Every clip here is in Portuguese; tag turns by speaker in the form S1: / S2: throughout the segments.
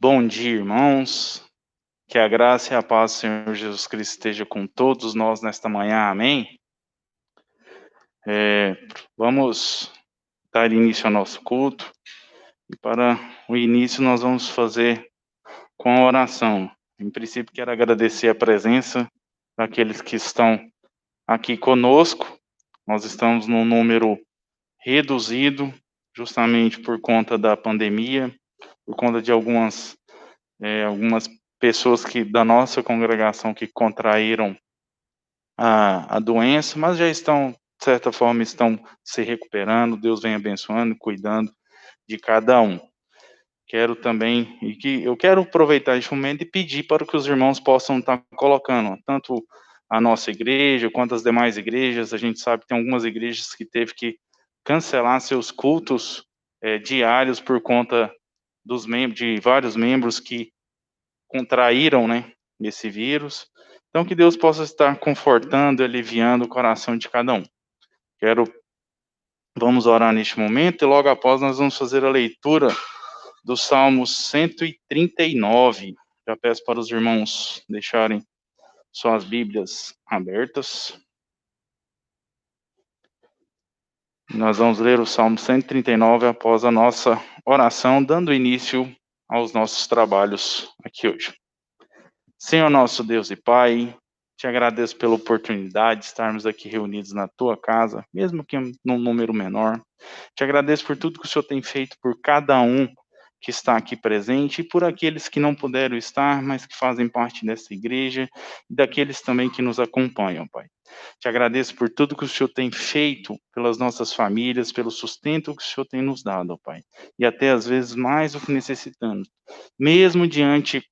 S1: Bom dia, irmãos. Que a graça e a paz do Senhor Jesus Cristo esteja com todos nós nesta manhã. Amém? Vamos dar início ao nosso culto. E para o início nós vamos fazer com a oração. Em princípio, quero agradecer a presença daqueles que estão aqui conosco. Nós estamos num número reduzido, justamente por conta da pandemia, por conta de algumas pessoas da nossa congregação que contraíram a doença, mas já estão, de certa forma, estão se recuperando. Deus vem abençoando, cuidando de cada um. Eu quero aproveitar esse momento e pedir para que os irmãos possam estar colocando tanto a nossa igreja quanto as demais igrejas. A gente sabe que tem algumas igrejas que teve que cancelar seus cultos diários por conta de vários membros que contraíram, né, esse vírus. Então, que Deus possa estar confortando e aliviando o coração de cada um. Vamos orar neste momento e logo após nós vamos fazer a leitura do Salmo 139. Já peço para os irmãos deixarem suas Bíblias abertas. Nós vamos ler o Salmo 139 após a nossa oração, dando início aos nossos trabalhos aqui hoje. Senhor nosso Deus e Pai, te agradeço pela oportunidade de estarmos aqui reunidos na tua casa, mesmo que num número menor. Te agradeço por tudo que o Senhor tem feito por cada um que está aqui presente e por aqueles que não puderam estar, mas que fazem parte dessa igreja e daqueles também que nos acompanham, Pai. Te agradeço por tudo que o Senhor tem feito pelas nossas famílias, pelo sustento que o Senhor tem nos dado, Pai. E até às vezes mais do que necessitamos. Mesmo diante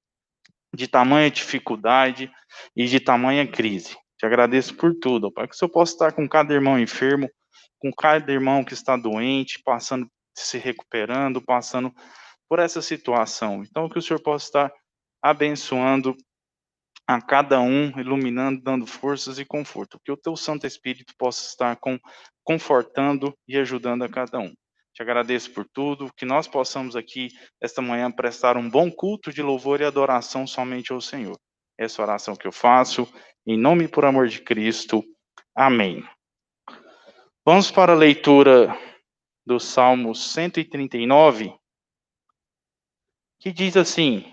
S1: de tamanha dificuldade e de tamanha crise. Te agradeço por tudo, Pai, que o Senhor possa estar com cada irmão enfermo, com cada irmão que está doente, passando, se recuperando, passando por essa situação. Então, que o Senhor possa estar abençoando a cada um, iluminando, dando forças e conforto. Que o teu Santo Espírito possa estar confortando e ajudando a cada um. Te agradeço por tudo, que nós possamos aqui, esta manhã, prestar um bom culto de louvor e adoração somente ao Senhor. Essa oração que eu faço, em nome e por amor de Cristo. Amém. Vamos para a leitura do Salmo 139, que diz assim: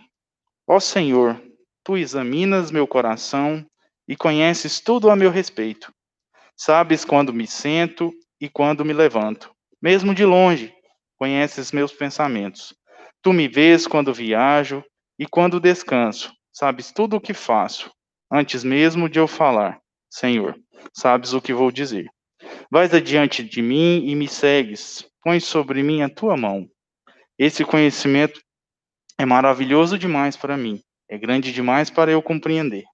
S1: Ó Senhor, tu examinas meu coração e conheces tudo a meu respeito. Sabes quando me sento e quando me levanto. Mesmo de longe, conheces meus pensamentos. Tu me vês quando viajo e quando descanso. Sabes tudo o que faço. Antes mesmo de eu falar, Senhor, sabes o que vou dizer. Vais adiante de mim e me segues. Pões sobre mim a tua mão. Esse conhecimento é maravilhoso demais para mim. É grande demais para eu compreender.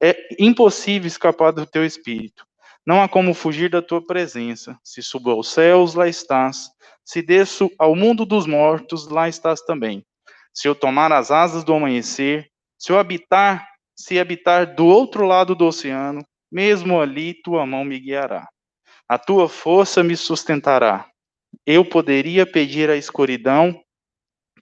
S1: É impossível escapar do teu espírito. Não há como fugir da tua presença. Se subo aos céus, lá estás. Se desço ao mundo dos mortos, lá estás também. Se eu tomar as asas do amanhecer, se habitar do outro lado do oceano, mesmo ali tua mão me guiará. A tua força me sustentará. Eu poderia pedir à escuridão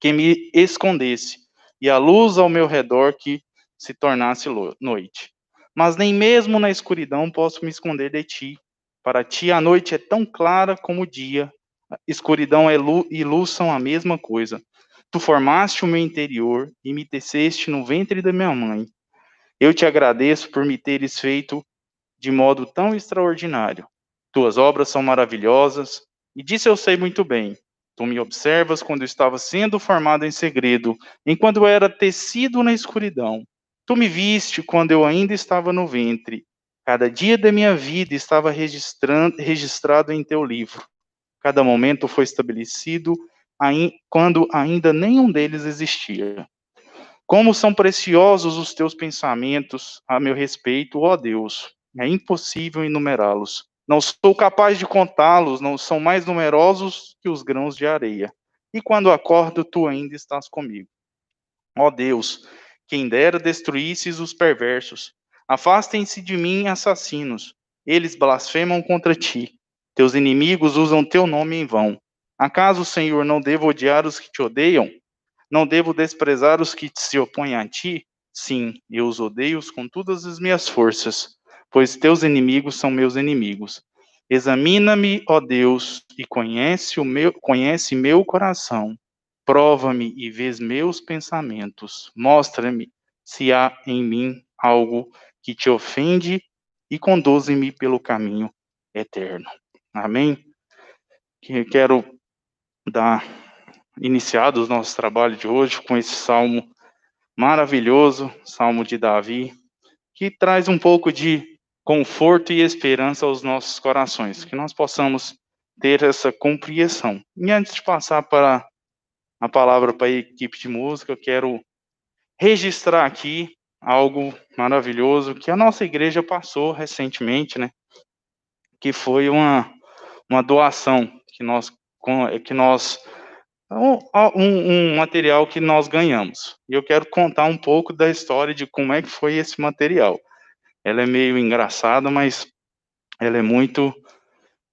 S1: que me escondesse, e a luz ao meu redor que se tornasse noite. Mas nem mesmo na escuridão posso me esconder de ti. Para ti a noite é tão clara como o dia. Escuridão e luz são a mesma coisa. Tu formaste o meu interior e me teceste no ventre da minha mãe. Eu te agradeço por me teres feito de modo tão extraordinário. Tuas obras são maravilhosas, e disso eu sei muito bem. Tu me observas quando eu estava sendo formado em segredo, enquanto eu era tecido na escuridão. Tu me viste quando eu ainda estava no ventre. Cada dia da minha vida estava registrado em teu livro. Cada momento foi estabelecido quando ainda nenhum deles existia. Como são preciosos os teus pensamentos a meu respeito, ó Deus. É impossível enumerá-los. Não sou capaz de contá-los, não são mais numerosos que os grãos de areia. E quando acordo, tu ainda estás comigo. Ó Deus, quem dera destruísses os perversos. Afastem-se de mim, assassinos. Eles blasfemam contra ti. Teus inimigos usam teu nome em vão. Acaso, Senhor, não devo odiar os que te odeiam? Não devo desprezar os que se opõem a ti? Sim, eu os odeio com todas as minhas forças, pois teus inimigos são meus inimigos. Examina-me, ó Deus, e conhece meu coração. Prova-me e vês meus pensamentos. Mostra-me se há em mim algo que te ofende e conduze-me pelo caminho eterno. Amém? Que quero dar iniciado o nosso trabalho de hoje com esse salmo maravilhoso, Salmo de Davi, que traz um pouco de conforto e esperança aos nossos corações, que nós possamos ter essa compreensão. E antes de passar para a palavra para a equipe de música, eu quero registrar aqui algo maravilhoso que a nossa igreja passou recentemente, né? Que foi uma doação que nós um material que nós ganhamos. E eu quero contar um pouco da história de como é que foi esse material. Ela é meio engraçada, mas ela é muito.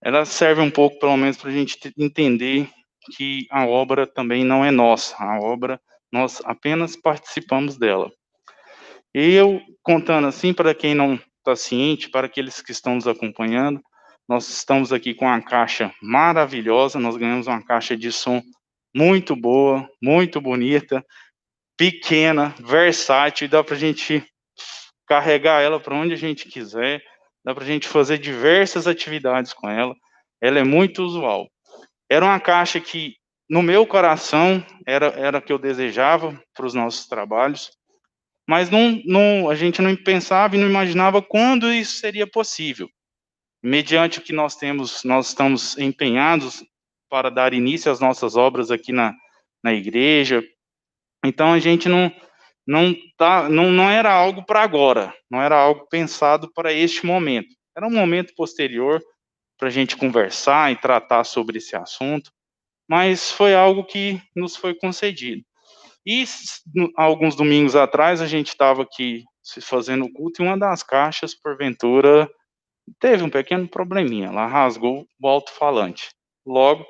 S1: Ela serve um pouco, pelo menos, para a gente entender que a obra também não é nossa. A obra, nós apenas participamos dela. E eu, contando assim, para quem não está ciente, para aqueles que estão nos acompanhando, nós estamos aqui com uma caixa maravilhosa, nós ganhamos uma caixa de som muito boa, muito bonita, pequena, versátil, e dá para a gente carregar ela para onde a gente quiser, dá para a gente fazer diversas atividades com ela, ela é muito usual. Era uma caixa que, no meu coração, era que eu desejava para os nossos trabalhos, mas a gente não pensava e não imaginava quando isso seria possível. Mediante o que nós temos, nós estamos empenhados para dar início às nossas obras aqui na igreja. Então a gente não era algo para agora, não era algo pensado para este momento. Era um momento posterior para a gente conversar e tratar sobre esse assunto, mas foi algo que nos foi concedido. E alguns domingos atrás a gente estava aqui se fazendo culto e uma das caixas, porventura, teve um pequeno probleminha, ela rasgou o alto-falante. Logo,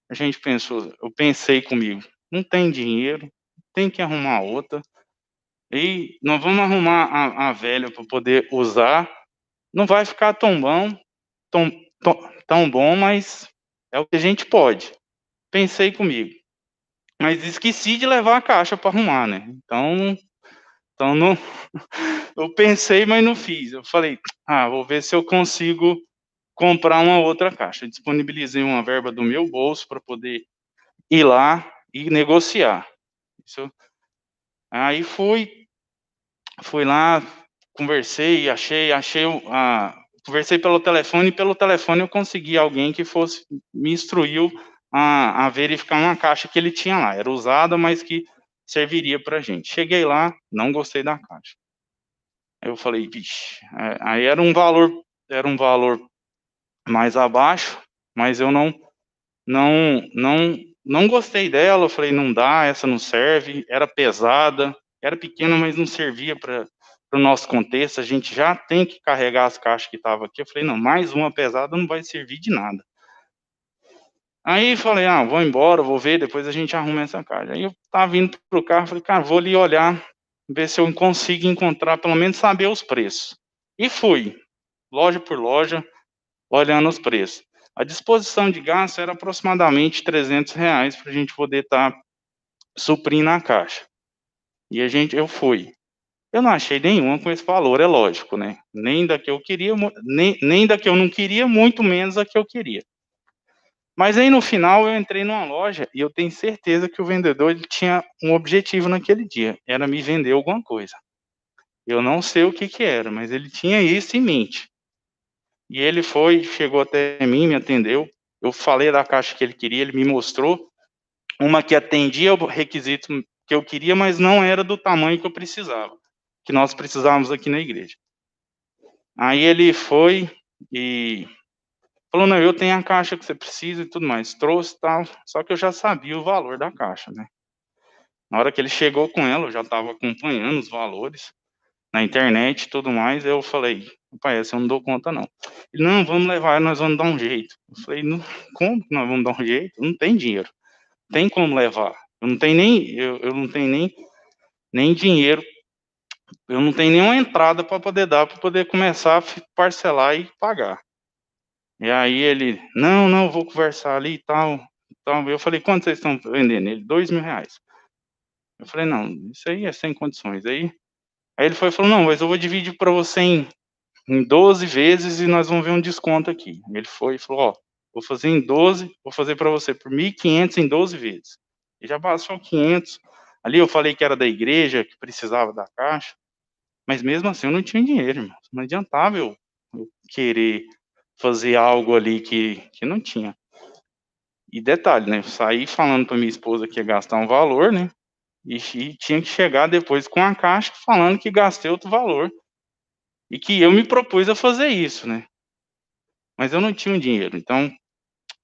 S1: eu pensei comigo, não tem dinheiro, tem que arrumar outra, e nós vamos arrumar a velha para poder usar, não vai ficar tão bom, tão, tão bom, mas é o que a gente pode. Pensei comigo. Mas esqueci de levar a caixa para arrumar, né? Então não, eu pensei, mas não fiz. Eu falei, vou ver se eu consigo comprar uma outra caixa. Eu disponibilizei uma verba do meu bolso para poder ir lá e negociar. Aí fui lá, conversei, conversei pelo telefone, e pelo telefone eu consegui alguém que me instruiu a verificar uma caixa que ele tinha lá, era usada, mas que serviria para a gente. Cheguei lá, não gostei da caixa. Aí eu falei, vixe, aí era um valor mais abaixo, mas eu não gostei dela, eu falei, não dá, essa não serve, era pesada, era pequena, mas não servia para o nosso contexto, a gente já tem que carregar as caixas que estavam aqui, eu falei, não, mais uma pesada não vai servir de nada. Aí falei, vou embora, vou ver, depois a gente arruma essa caixa. Aí eu tava vindo pro carro, falei, cara, vou ali olhar, ver se eu consigo encontrar, pelo menos saber os preços. E fui, loja por loja, olhando os preços. A disposição de gasto era aproximadamente R$ 300 para a gente poder estar suprindo a caixa. E eu fui. Eu não achei nenhuma com esse valor, é lógico, né? Nem da que eu queria, nem da que eu não queria, muito menos a que eu queria. Mas aí no final eu entrei numa loja e eu tenho certeza que o vendedor ele tinha um objetivo naquele dia, era me vender alguma coisa. Eu não sei o que que era, mas ele tinha isso em mente. E ele chegou até mim, me atendeu. Eu falei da caixa que ele queria, ele me mostrou uma que atendia o requisito que eu queria, mas não era do tamanho que eu precisava, que nós precisávamos aqui na igreja. Aí ele foi e falou, não, eu tenho a caixa que você precisa e tudo mais. Trouxe e tal, só que eu já sabia o valor da caixa, né? Na hora que ele chegou com ela, eu já estava acompanhando os valores na internet e tudo mais, eu falei, pai, essa eu não dou conta não. Ele, não, vamos levar, nós vamos dar um jeito. Eu falei, não, como que nós vamos dar um jeito? Não tem dinheiro. Tem como levar. Eu não tenho eu não tenho nem dinheiro, eu não tenho nenhuma entrada para poder dar, para poder começar a parcelar e pagar. E aí ele: "Não, não, vou conversar ali e tal, tal". Eu falei: "Quanto vocês estão vendendo?" Ele: R$ 2.000. Eu falei: "Não, isso aí é sem condições". Aí ele foi e falou: "Não, mas eu vou dividir para você em 12 vezes e nós vamos ver um desconto aqui". Ele foi e falou: "Ó, vou fazer em 12, vou fazer para você por 1.500 em 12 vezes". E já passou 500. Ali eu falei que era da igreja, que precisava da caixa, mas mesmo assim eu não tinha dinheiro, irmãos, não adiantava eu querer fazer algo ali que não tinha. E detalhe, né, eu saí falando para minha esposa que ia gastar um valor, né, e tinha que chegar depois com a caixa falando que gastei outro valor, e que eu me propus a fazer isso, né. Mas eu não tinha o dinheiro, então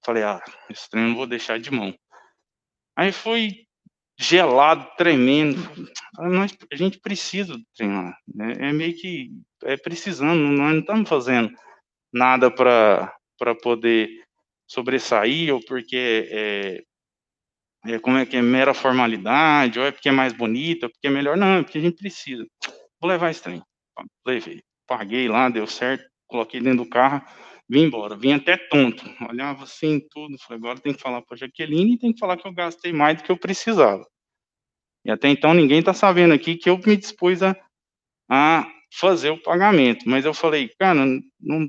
S1: falei: "Ah, esse trem eu não vou deixar de mão". Aí fui gelado, tremendo, falei: "Nós a gente precisa do trem lá", né, é meio que precisando, nós não estamos fazendo nada para poder sobressair ou porque como é que é, mera formalidade, ou é porque é mais bonito, ou porque é melhor, não, é porque a gente precisa. Vou levar esse trem. Levei, paguei lá, deu certo, coloquei dentro do carro, vim embora, vim até tonto, olhava assim tudo, falei: "Agora tem que falar pra Jaqueline e tem que falar que eu gastei mais do que eu precisava". E até então ninguém tá sabendo aqui que eu me dispus a fazer o pagamento, mas eu falei: "Cara, não,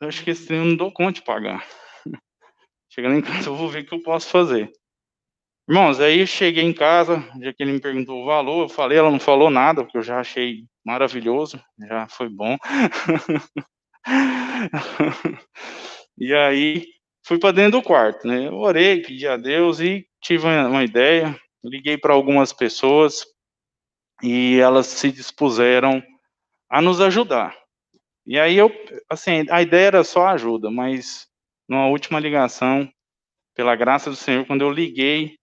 S1: eu acho que esse trem eu não dou conta de pagar. Chegando em casa eu vou ver o que eu posso fazer". Irmãos, aí eu cheguei em casa, o dia que ele me perguntou o valor, eu falei, ela não falou nada, porque eu já achei maravilhoso, já foi bom. E aí, fui para dentro do quarto, né, eu orei, pedi a Deus e tive uma ideia, liguei para algumas pessoas, e elas se dispuseram a nos ajudar. E aí eu assim, a ideia era só ajuda, mas numa última ligação, pela graça do Senhor, quando eu liguei,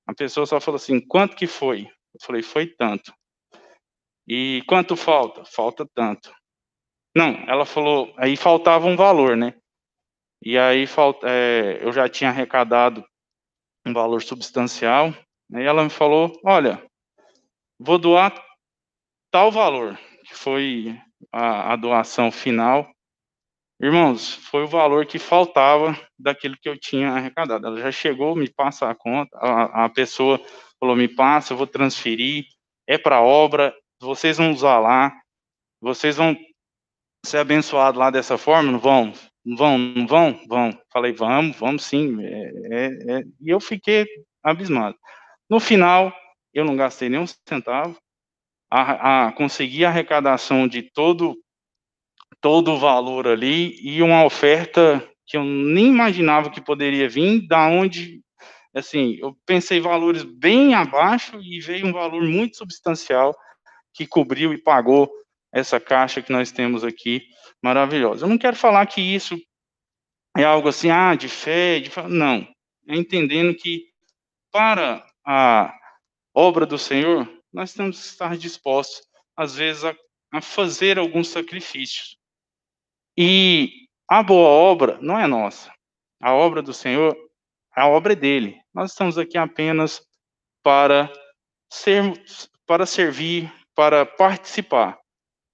S1: a pessoa só falou assim: "Quanto que foi?". Eu falei: "Foi tanto". "E quanto falta?". "Falta tanto". Não, ela falou aí faltava um valor, né. E aí eu já tinha arrecadado um valor substancial, aí ela me falou: "Olha, vou doar tal valor", que foi a doação final. Irmãos, foi o valor que faltava daquilo que eu tinha arrecadado. Ela já chegou, me passa a conta, a pessoa falou: "Me passa, eu vou transferir, é para obra, vocês vão usar lá, vocês vão ser abençoado lá dessa forma, não vão? Não vão, não vão? Vão". Falei: "Vamos, vamos sim". E eu fiquei abismado. No final, eu não gastei nem um centavo, consegui a arrecadação de todo o valor ali, e uma oferta que eu nem imaginava que poderia vir, da onde, assim, eu pensei valores bem abaixo e veio um valor muito substancial que cobriu e pagou essa caixa que nós temos aqui, maravilhosa. Eu não quero falar que isso é algo assim, de fé, não, é entendendo que para a obra do Senhor, nós temos que estar dispostos, às vezes, a fazer alguns sacrifícios. E a boa obra não é nossa, a obra do Senhor, a obra é dele. Nós estamos aqui apenas para para servir, para participar.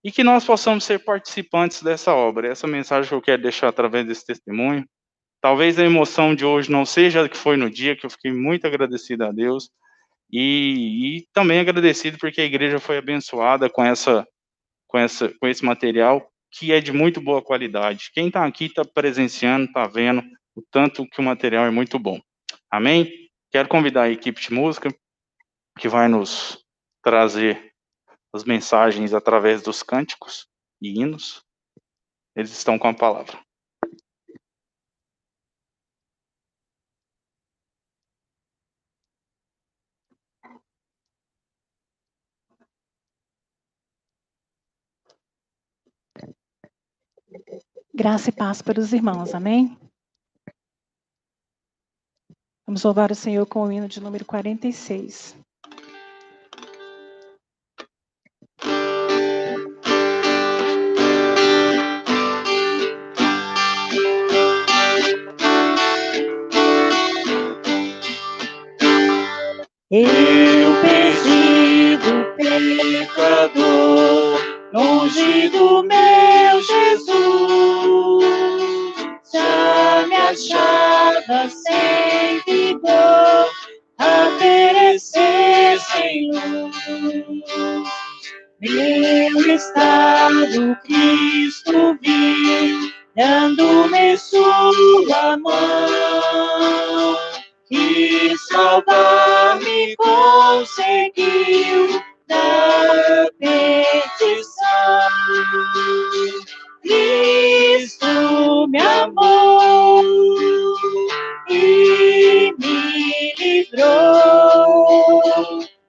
S1: E que nós possamos ser participantes dessa obra. Essa mensagem que eu quero deixar através desse testemunho. Talvez a emoção de hoje não seja a que foi no dia, que eu fiquei muito agradecido a Deus, e também agradecido porque a igreja foi abençoada com esse material, que é de muito boa qualidade. Quem está aqui está presenciando, está vendo o tanto que o material é muito bom. Amém? Quero convidar a equipe de música, que vai nos trazer as mensagens através dos cânticos e hinos. Eles estão com a palavra.
S2: Graça e paz para os irmãos, amém? Vamos louvar o Senhor com o hino de número 46.
S3: Eu perdido pecador, longe do meu Jesus, já me achava sem vigor, a perecer sem luz. Meu estado Cristo viu, dando-me sua mão, e salvar-me conseguiu da perdição. Cristo me amou e me livrou.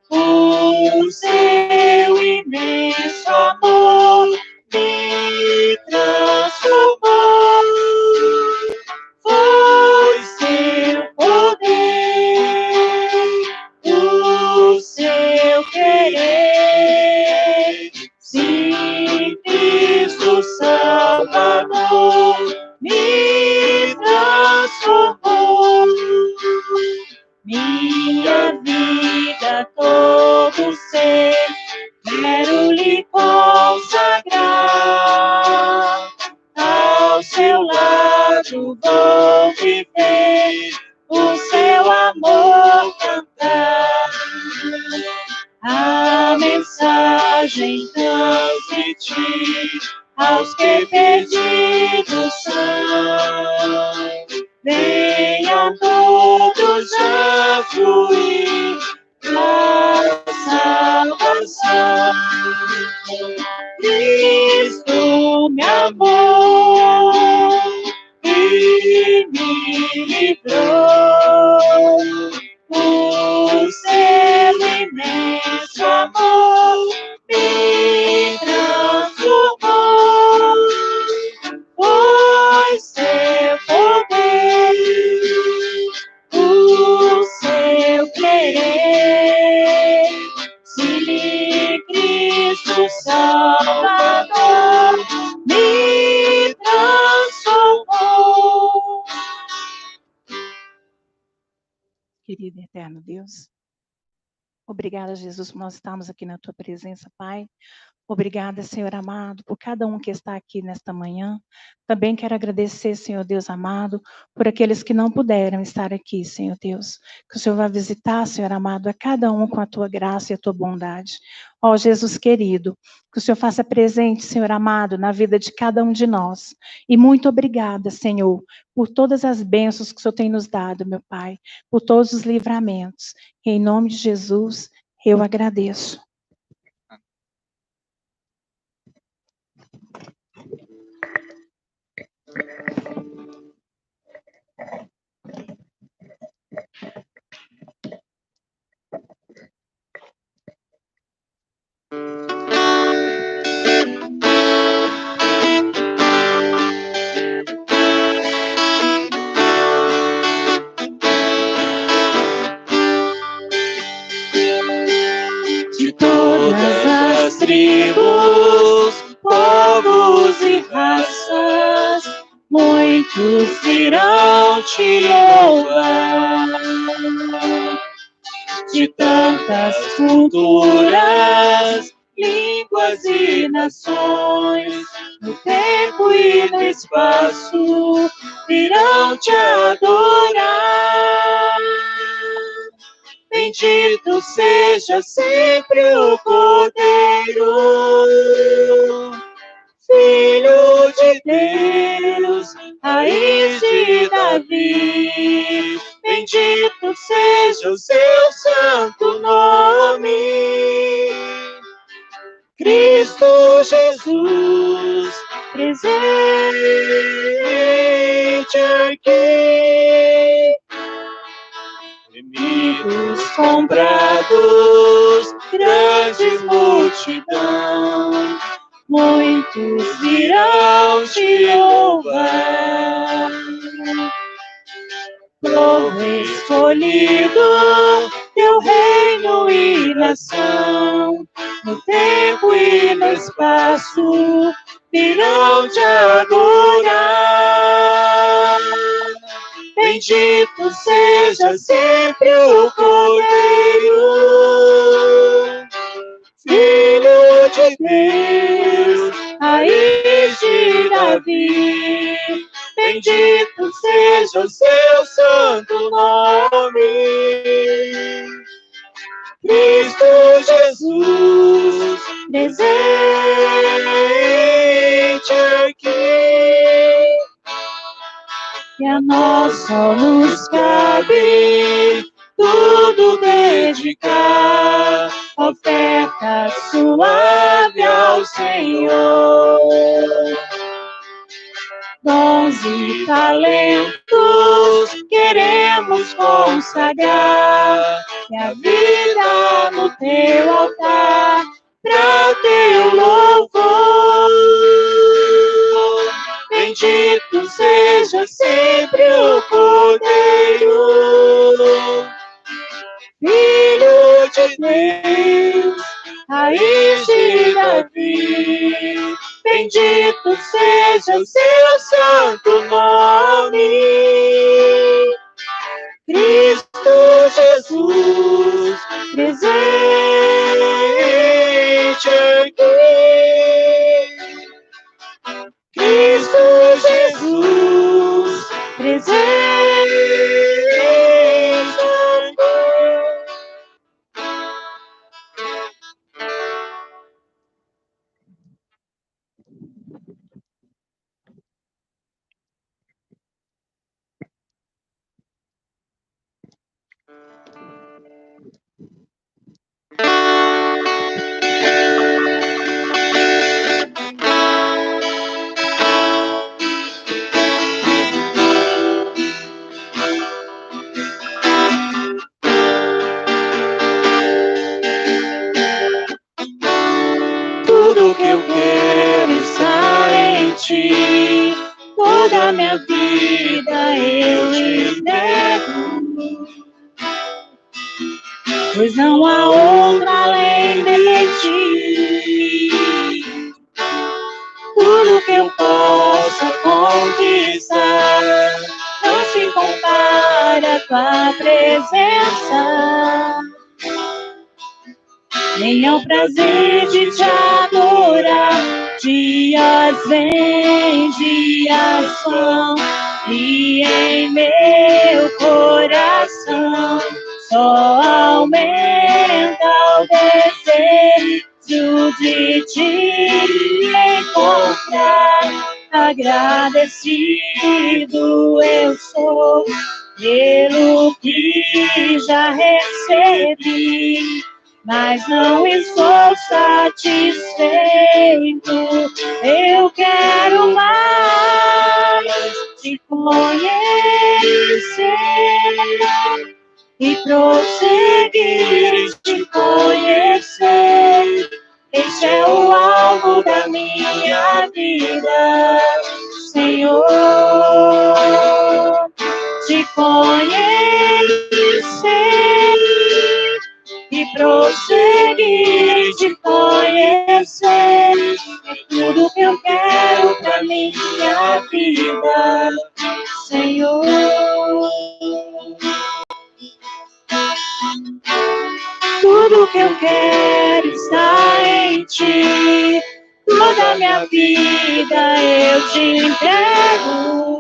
S3: O seu imenso amor me transformou. Foi seu poder, o seu querer. Sim, Cristo Salvador me transformou. Minha vida, todo ser, quero lhe consagrar. Ao seu lado vou viver, o seu amor cantar. A mensagem transmitir aos que perdidos são. Venham todos a fluir na salvação. Cristo me amou e me livrou. O seu imenso amor me transformou. Foi seu poder, o seu querer. Se Cristo Salvador me transformou.
S2: Querido e eterno Deus, obrigada, Jesus, por nós estarmos aqui na tua presença, Pai. Obrigada, Senhor amado, por cada um que está aqui nesta manhã. Também quero agradecer, Senhor Deus amado, por aqueles que não puderam estar aqui, Senhor Deus. Que o Senhor vá visitar, Senhor amado, a cada um com a tua graça e a tua bondade. Ó Jesus querido, que o Senhor faça presente, Senhor amado, na vida de cada um de nós. E muito obrigada, Senhor, por todas as bênçãos que o Senhor tem nos dado, meu Pai, por todos os livramentos. Em nome de Jesus, eu agradeço.
S3: De todas as tribos, povos e raças, muitos irão te louvar. De tantas culturas, línguas e nações, no tempo e no espaço, irão te adorar. Bendito seja sempre o Cordeiro, Filho de Deus, raiz de Davi. Bendito seja o seu santo nome, Cristo Jesus, presente aqui. Remidos, comprados, grandes multidão, muitos virão te louvar. Povo escolhido, teu reino e nação, no tempo e no espaço, virão te adorar. Bendito seja sempre o Cordeiro, Bendito seja o seu santo nome. Cristo Jesus, presente aqui. E a nós só nos cabe tudo dedicar, oferta suave ao Senhor. Dons e talentos queremos consagrar, e a vida no teu altar, para o teu louvor. Bendito seja sempre o Cordeiro, Filho de Deus, raiz de Davi. Bendito seja o seu santo nome. Cristo Jesus, presente aqui. Cristo Jesus, presente aqui. Tudo que eu quero está em ti, toda minha vida eu te entrego, pois não há outra além de ti. Tudo que eu possa conquistar não se compara com a presença, nem ao prazer de te adorar. Dias vêm, dias vão, e em meu coração só aumenta o desejo de te encontrar. Agradecido eu sou pelo que já recebi, mas não estou satisfeito. Eu quero mais te conhecer e prosseguir te conhecer. Este é o alvo da minha vida, Senhor. Te conhecer e prosseguir te conhecer. É tudo que eu quero pra minha vida, Senhor. Tudo que eu quero está em ti, toda minha vida eu te entrego,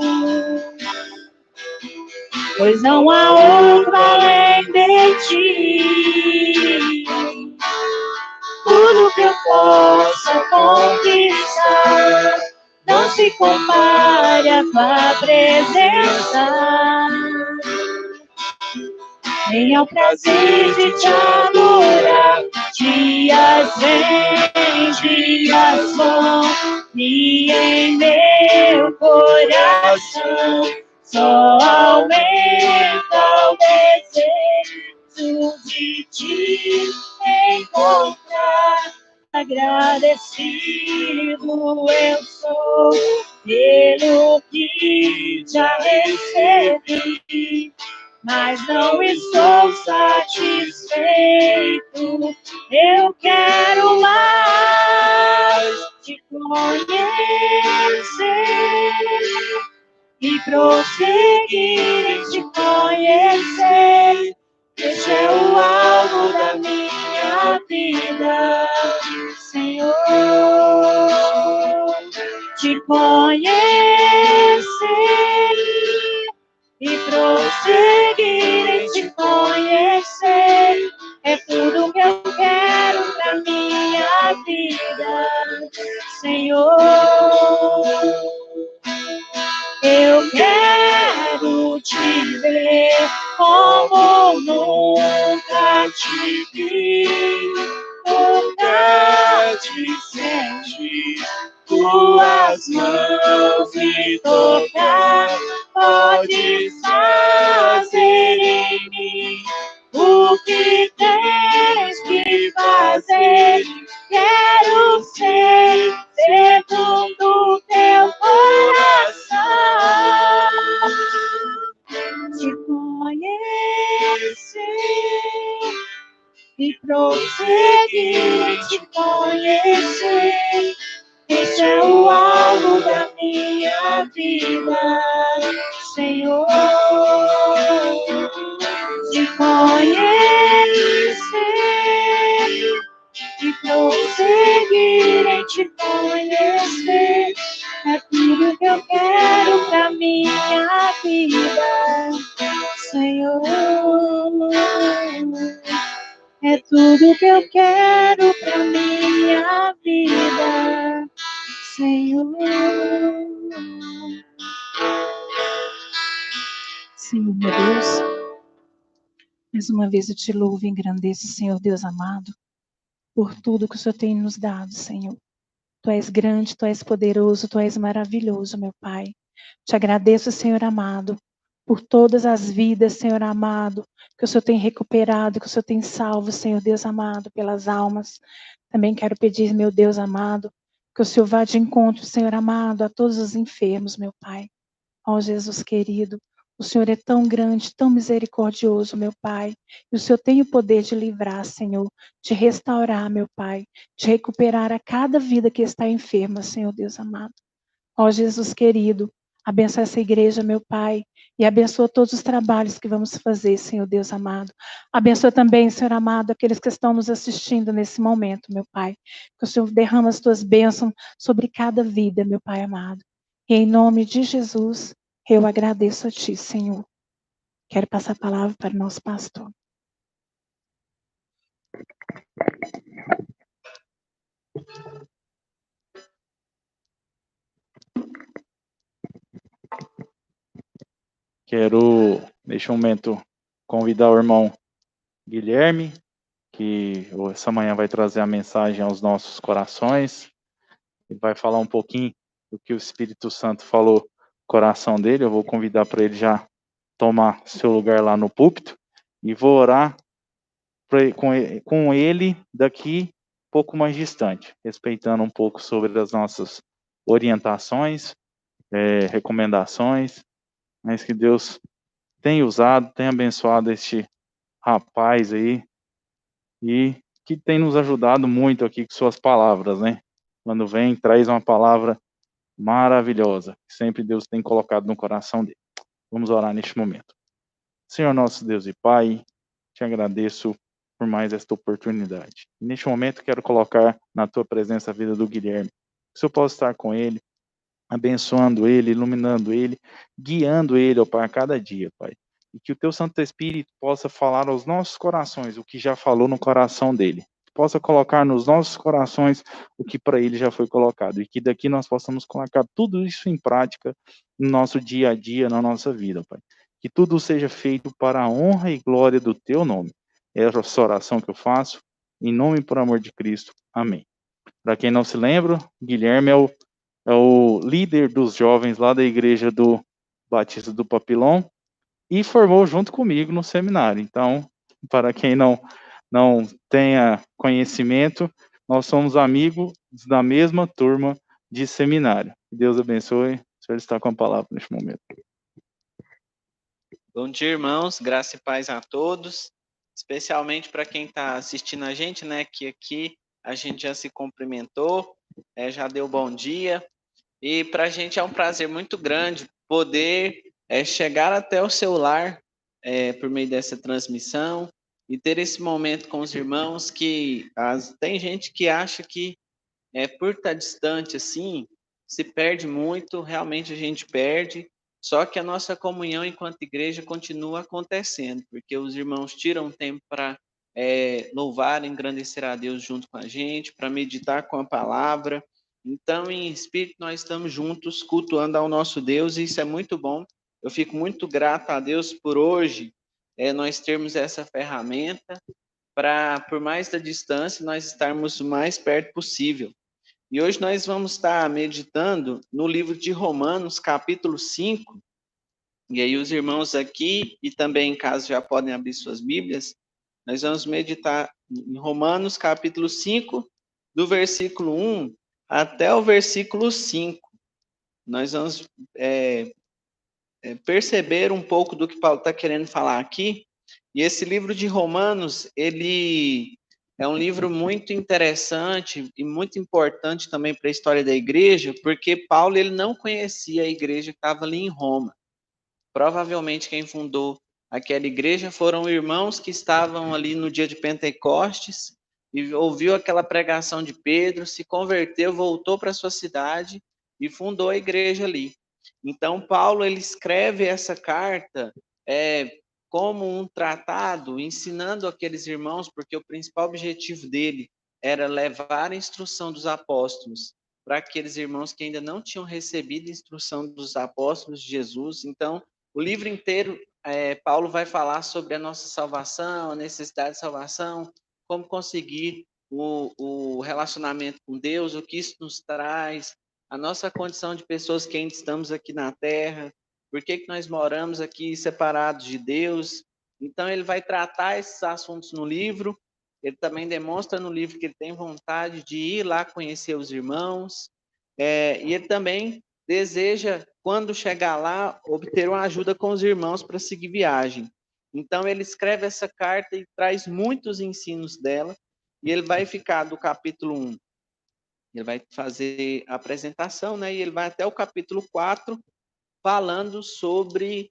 S3: pois não há outro além de ti. Tudo que eu possa conquistar não se compara com a presença, nem ao prazer de te adorar. Dias vêm, dias vão, e em meu coração só aumenta o desejo de te encontrar. Agradecido eu sou pelo que já recebi, mas não estou satisfeito. Eu quero mais te conhecer e prosseguir te conhecer. Este é o alvo da minha vida, Senhor. Te conhecer como nunca te vi, nunca te senti. Tuas mãos me tocar, podes fazer em mim o que tens que fazer. Quero ser segundo teu coração, te conhecer e prosseguir te conhecer. Esse é o alvo da minha vida, Senhor. Te conhecer e prosseguir em te conhecer. É tudo que eu quero pra minha vida, Senhor. É tudo que eu quero pra minha vida, Senhor.
S2: Senhor, meu Deus, mais uma vez eu te louvo e engrandeço, Senhor Deus amado, por tudo que o Senhor tem nos dado, Senhor. Tu és grande, Tu és poderoso, Tu és maravilhoso, meu Pai. Te agradeço, Senhor amado, por todas as vidas, Senhor amado, que o Senhor tem recuperado, que o Senhor tem salvo, Senhor Deus amado, pelas almas. Também quero pedir, meu Deus amado, que o Senhor vá de encontro, Senhor amado, a todos os enfermos, meu Pai. Ó Jesus querido, o Senhor é tão grande, tão misericordioso, meu Pai. E o Senhor tem o poder de livrar, Senhor, de restaurar, meu Pai, de recuperar a cada vida que está enferma, Senhor Deus amado. Ó Jesus querido, abençoa essa igreja, meu Pai, e abençoa todos os trabalhos que vamos fazer, Senhor Deus amado. Abençoa também, Senhor amado, aqueles que estão nos assistindo nesse momento, meu Pai. Que o Senhor derrama as tuas bênçãos sobre cada vida, meu Pai amado. E em nome de Jesus, eu agradeço a Ti, Senhor. Quero passar a palavra para o nosso pastor.
S1: Quero, neste momento, convidar o irmão Guilherme, que essa manhã vai trazer a mensagem aos nossos corações. Ele vai falar um pouquinho do que o Espírito Santo falou no coração dele. Eu vou convidar para ele já tomar seu lugar lá no púlpito e vou orar com ele daqui um pouco mais distante, respeitando um pouco sobre as nossas orientações, recomendações, mas que Deus tenha usado, tenha abençoado este rapaz aí e que tem nos ajudado muito aqui com suas palavras, né? Quando vem, traz uma palavra maravilhosa, que sempre Deus tem colocado no coração dele. Vamos orar neste momento. Senhor nosso Deus e Pai, te agradeço por mais esta oportunidade. E neste momento quero colocar na tua presença a vida do Guilherme. Que o Senhor possa estar com ele, abençoando ele, iluminando ele, guiando ele, ó Pai, a cada dia, Pai. E que o teu Santo Espírito possa falar aos nossos corações o que já falou no coração dele. Possa colocar nos nossos corações o que para ele já foi colocado. E que daqui nós possamos colocar tudo isso em prática no nosso dia a dia, na nossa vida, Pai. Que tudo seja feito para a honra e glória do teu nome. É essa oração que eu faço, em nome e por amor de Cristo. Amém. Para quem não se lembra, Guilherme é o líder dos jovens lá da igreja do Batista do Papilão e formou junto comigo no seminário. Então, para quem não tenha conhecimento, nós somos amigos da mesma turma de seminário. Que Deus abençoe. O senhor está com a palavra neste momento.
S4: Bom dia, irmãos. Graça e paz a todos, especialmente para quem está assistindo a gente, né? Que aqui a gente já se cumprimentou, já deu bom dia. E para a gente é um prazer muito grande poder chegar até o seu lar por meio dessa transmissão e ter esse momento com os irmãos que tem gente que acha que por estar distante assim, se perde muito, realmente a gente perde, só que a nossa comunhão enquanto igreja continua acontecendo, porque os irmãos tiram tempo para louvar e engrandecer a Deus junto com a gente, para meditar com a palavra. Então, em espírito, nós estamos juntos, cultuando ao nosso Deus, e isso é muito bom. Eu fico muito grato a Deus por hoje nós termos essa ferramenta para, por mais da distância, nós estarmos o mais perto possível. E hoje nós vamos estar meditando no livro de Romanos, capítulo 5. E aí os irmãos aqui e também em casa já podem abrir suas Bíblias. Nós vamos meditar em Romanos, capítulo 5, do versículo 1 até o versículo 5. Nós vamos perceber um pouco do que Paulo está querendo falar aqui. E esse livro de Romanos, ele é um livro muito interessante e muito importante também para a história da igreja, porque Paulo ele não conhecia a igreja que estava ali em Roma. Provavelmente quem fundou aquela igreja foram irmãos que estavam ali no dia de Pentecostes e ouviu aquela pregação de Pedro, se converteu, voltou para sua cidade e fundou a igreja ali. Então Paulo ele escreve essa carta como um tratado, ensinando aqueles irmãos, porque o principal objetivo dele era levar a instrução dos apóstolos para aqueles irmãos que ainda não tinham recebido a instrução dos apóstolos de Jesus. Então, o livro inteiro, Paulo vai falar sobre a nossa salvação, a necessidade de salvação, como conseguir o relacionamento com Deus, o que isso nos traz, a nossa condição de pessoas que ainda estamos aqui na Terra, por que nós moramos aqui separados de Deus. Então, ele vai tratar esses assuntos no livro. Ele também demonstra no livro que ele tem vontade de ir lá conhecer os irmãos. E ele também deseja, quando chegar lá, obter uma ajuda com os irmãos para seguir viagem. Então, ele escreve essa carta e traz muitos ensinos dela. E ele vai ficar do capítulo 1. Ele vai fazer a apresentação, né? E ele vai até o capítulo 4, falando sobre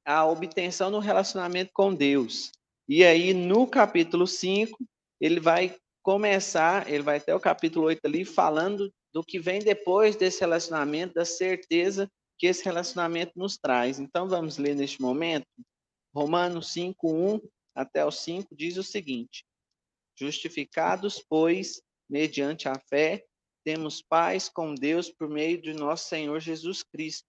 S4: a obtenção do relacionamento com Deus. E aí, no capítulo 5, ele vai começar, ele vai até o capítulo 8 ali, falando do que vem depois desse relacionamento, da certeza que esse relacionamento nos traz. Então, vamos ler neste momento. Romanos 5, 1 até o 5 diz o seguinte: justificados, pois, mediante a fé, temos paz com Deus por meio de nosso Senhor Jesus Cristo,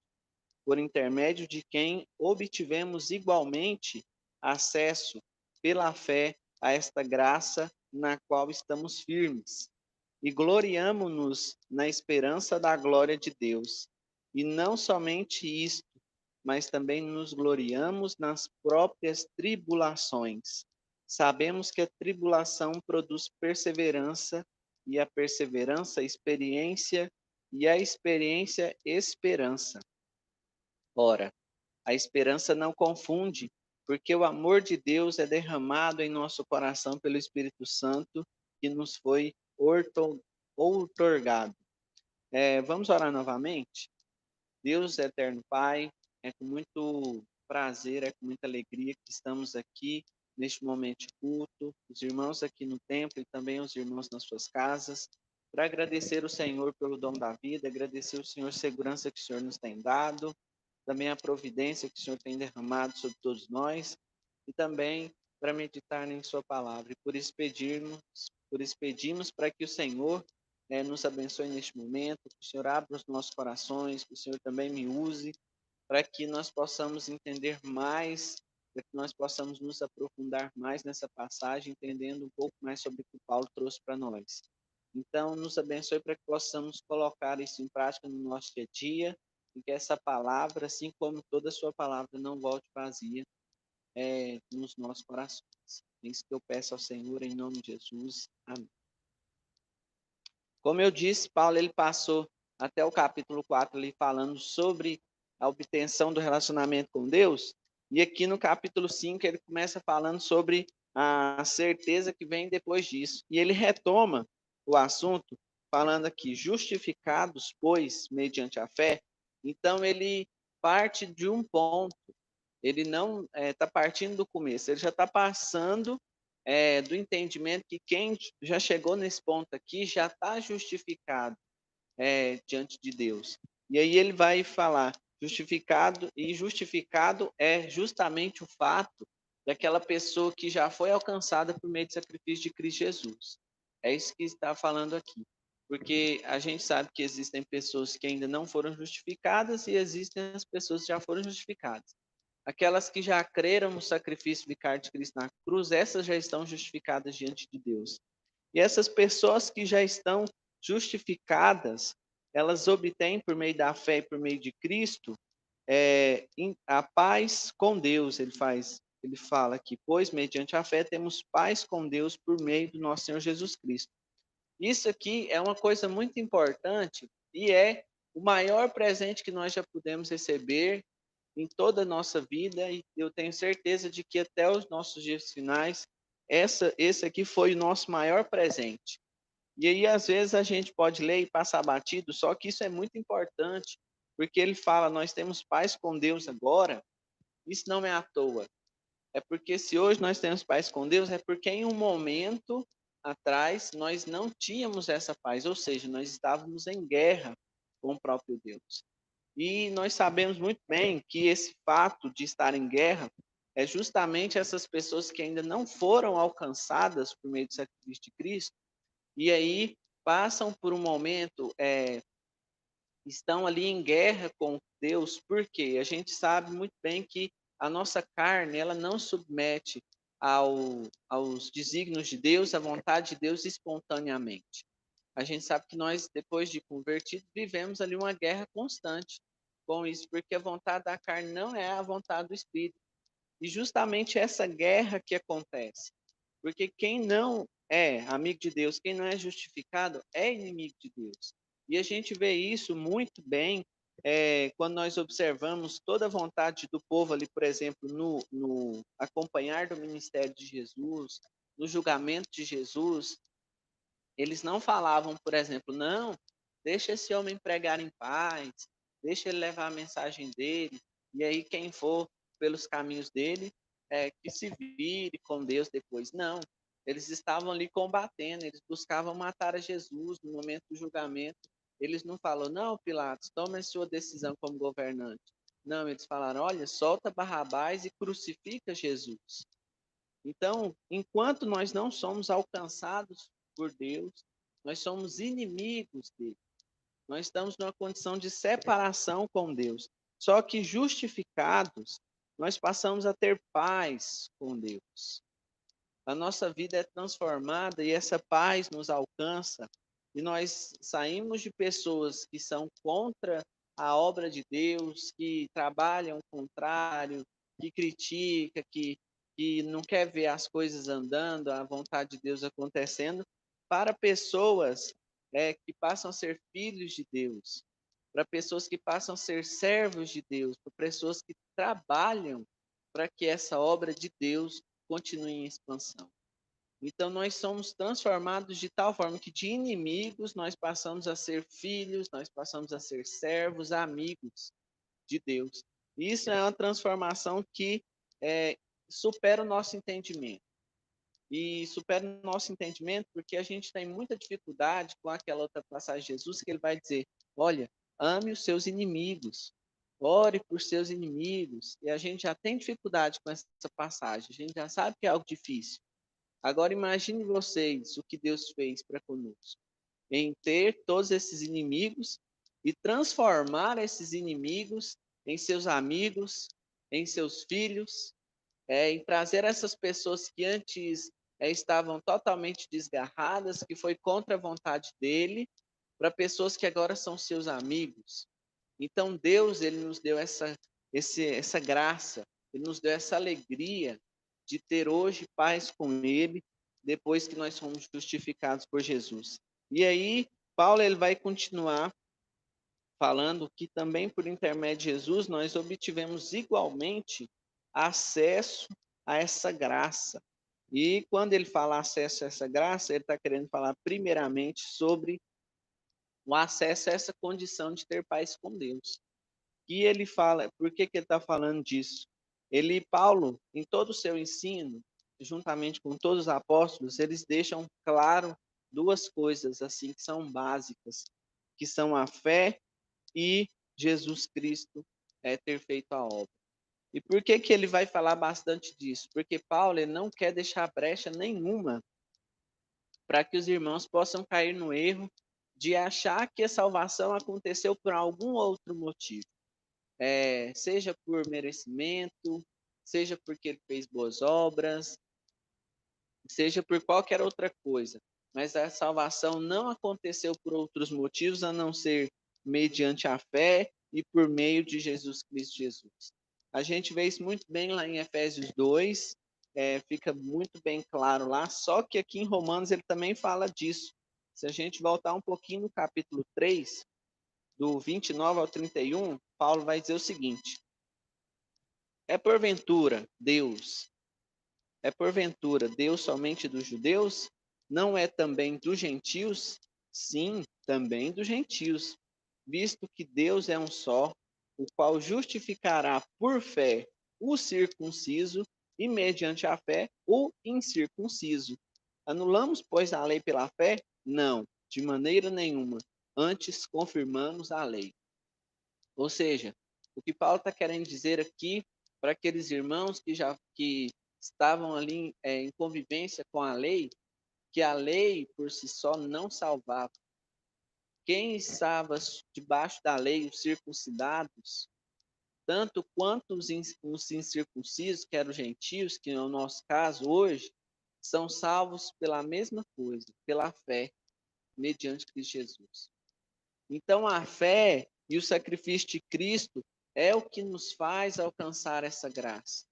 S4: por intermédio de quem obtivemos igualmente acesso pela fé a esta graça na qual estamos firmes. E gloriamo-nos na esperança da glória de Deus. E não somente isto, mas também nos gloriamos nas próprias tribulações. Sabemos que a tribulação produz perseverança, e a perseverança, experiência, e a experiência, esperança. Ora, a esperança não confunde, porque o amor de Deus é derramado em nosso coração pelo Espírito Santo que nos foi outorgado. Vamos orar novamente? Deus, eterno Pai, é com muito prazer, é com muita alegria que estamos aqui neste momento de culto, os irmãos aqui no templo e também os irmãos nas suas casas, para agradecer o Senhor pelo dom da vida, agradecer o Senhor a segurança que o Senhor nos tem dado, também a providência que o Senhor tem derramado sobre todos nós, e também para meditar em sua palavra. E por isso pedimos para que o Senhor nos abençoe neste momento, que o Senhor abra os nossos corações, que o Senhor também me use, para que nós possamos entender mais, para que nós possamos nos aprofundar mais nessa passagem, entendendo um pouco mais sobre o que Paulo trouxe para nós. Então, nos abençoe para que possamos colocar isso em prática no nosso dia a dia, e que essa palavra, assim como toda a sua palavra, não volte vazia nos nossos corações. É isso que eu peço ao Senhor, em nome de Jesus. Amém. Como eu disse, Paulo ele passou até o capítulo 4 ali falando sobre a obtenção do relacionamento com Deus, e aqui no capítulo 5 ele começa falando sobre a certeza que vem depois disso. E ele retoma o assunto falando aqui, justificados, pois, mediante a fé. Então ele parte de um ponto, ele não está partindo do começo, ele já está passando do entendimento que quem já chegou nesse ponto aqui já está justificado diante de Deus. E aí ele vai falar justificado, e justificado é justamente o fato daquela pessoa que já foi alcançada por meio do sacrifício de Cristo Jesus. É isso que está falando aqui. Porque a gente sabe que existem pessoas que ainda não foram justificadas e existem as pessoas que já foram justificadas. Aquelas que já creram no sacrifício vicário de Cristo na cruz, essas já estão justificadas diante de Deus. E essas pessoas que já estão justificadas, elas obtêm por meio da fé e por meio de Cristo a paz com Deus. Ele fala aqui, pois mediante a fé temos paz com Deus por meio do nosso Senhor Jesus Cristo. Isso aqui é uma coisa muito importante e é o maior presente que nós já pudemos receber em toda a nossa vida, e eu tenho certeza de que até os nossos dias finais, esse aqui foi o nosso maior presente. E aí, às vezes, a gente pode ler e passar batido, só que isso é muito importante, porque ele fala, nós temos paz com Deus agora, isso não é à toa. É porque se hoje nós temos paz com Deus, é porque em um momento atrás nós não tínhamos essa paz, ou seja, nós estávamos em guerra com o próprio Deus. E nós sabemos muito bem que esse fato de estar em guerra é justamente essas pessoas que ainda não foram alcançadas por meio do sacrifício de Cristo, e aí passam por um momento, estão ali em guerra com Deus, porque a gente sabe muito bem que a nossa carne, ela não submete aos desígnios de Deus, à vontade de Deus espontaneamente. A gente sabe que nós, depois de convertidos, vivemos ali uma guerra constante com isso, porque a vontade da carne não é a vontade do Espírito. E justamente essa guerra que acontece, porque quem não é amigo de Deus, quem não é justificado, é inimigo de Deus. E a gente vê isso muito bem quando nós observamos toda a vontade do povo ali, por exemplo, no acompanhar do ministério de Jesus, no julgamento de Jesus. Eles não falavam, por exemplo, não, deixa esse homem pregar em paz, deixa ele levar a mensagem dele, e aí quem for pelos caminhos dele, que se vire com Deus depois. Não, eles estavam ali combatendo, eles buscavam matar a Jesus no momento do julgamento. Eles não falaram, não, Pilatos, tome a sua decisão como governante. Não, eles falaram, olha, solta Barrabás e crucifica Jesus. Então, enquanto nós não somos alcançados por Deus, nós somos inimigos dele. Nós estamos numa condição de separação com Deus. Só que justificados, nós passamos a ter paz com Deus. A nossa vida é transformada e essa paz nos alcança. E nós saímos de pessoas que são contra a obra de Deus, que trabalham o contrário, que critica, que não quer ver as coisas andando, a vontade de Deus acontecendo, para pessoas que passam a ser filhos de Deus, para pessoas que passam a ser servos de Deus, para pessoas que trabalham para que essa obra de Deus continue em expansão. Então, nós somos transformados de tal forma que de inimigos nós passamos a ser filhos, nós passamos a ser servos, amigos de Deus. Isso é uma transformação que supera o nosso entendimento. E supera o nosso entendimento porque a gente tem muita dificuldade com aquela outra passagem de Jesus que ele vai dizer, olha, ame os seus inimigos, ore por seus inimigos. E a gente já tem dificuldade com essa passagem, a gente já sabe que é algo difícil. Agora imagine vocês o que Deus fez para conosco, em ter todos esses inimigos e transformar esses inimigos em seus amigos, em seus filhos, em trazer essas pessoas que antes estavam totalmente desgarradas, que foi contra a vontade dele, para pessoas que agora são seus amigos. Então Deus, ele nos deu essa graça, ele nos deu essa alegria de ter hoje paz com ele, depois que nós fomos justificados por Jesus. E aí, Paulo ele vai continuar falando que também por intermédio de Jesus nós obtivemos igualmente acesso a essa graça. E quando ele fala acesso a essa graça, ele está querendo falar primeiramente sobre o acesso a essa condição de ter paz com Deus. E ele fala, por que ele está falando disso? Paulo, em todo o seu ensino, juntamente com todos os apóstolos, eles deixam claro duas coisas assim que são básicas, que são a fé e Jesus Cristo ter feito a obra. E por que ele vai falar bastante disso? Porque Paulo ele não quer deixar brecha nenhuma para que os irmãos possam cair no erro de achar que a salvação aconteceu por algum outro motivo. seja por merecimento, seja porque ele fez boas obras, seja por qualquer outra coisa. Mas a salvação não aconteceu por outros motivos a não ser mediante a fé e por meio de Jesus Cristo Jesus. A gente vê isso muito bem lá em Efésios 2, fica muito bem claro lá, só que aqui em Romanos ele também fala disso. Se a gente voltar um pouquinho no capítulo 3, do 29 ao 31, Paulo vai dizer o seguinte: é porventura Deus somente dos judeus? Não é também dos gentios? Sim, também dos gentios, visto que Deus é um só, o qual justificará por fé o circunciso e mediante a fé o incircunciso. Anulamos, pois, a lei pela fé? Não, de maneira nenhuma. Antes confirmamos a lei. Ou seja, o que Paulo está querendo dizer aqui para aqueles irmãos que estavam ali em convivência com a lei, que a lei por si só não salvava. Quem estava debaixo da lei, os circuncidados, tanto quanto os incircuncisos, que eram os gentios, que no nosso caso hoje, são salvos pela mesma coisa, pela fé, mediante Cristo Jesus. Então, a fé e o sacrifício de Cristo é o que nos faz alcançar essa graça.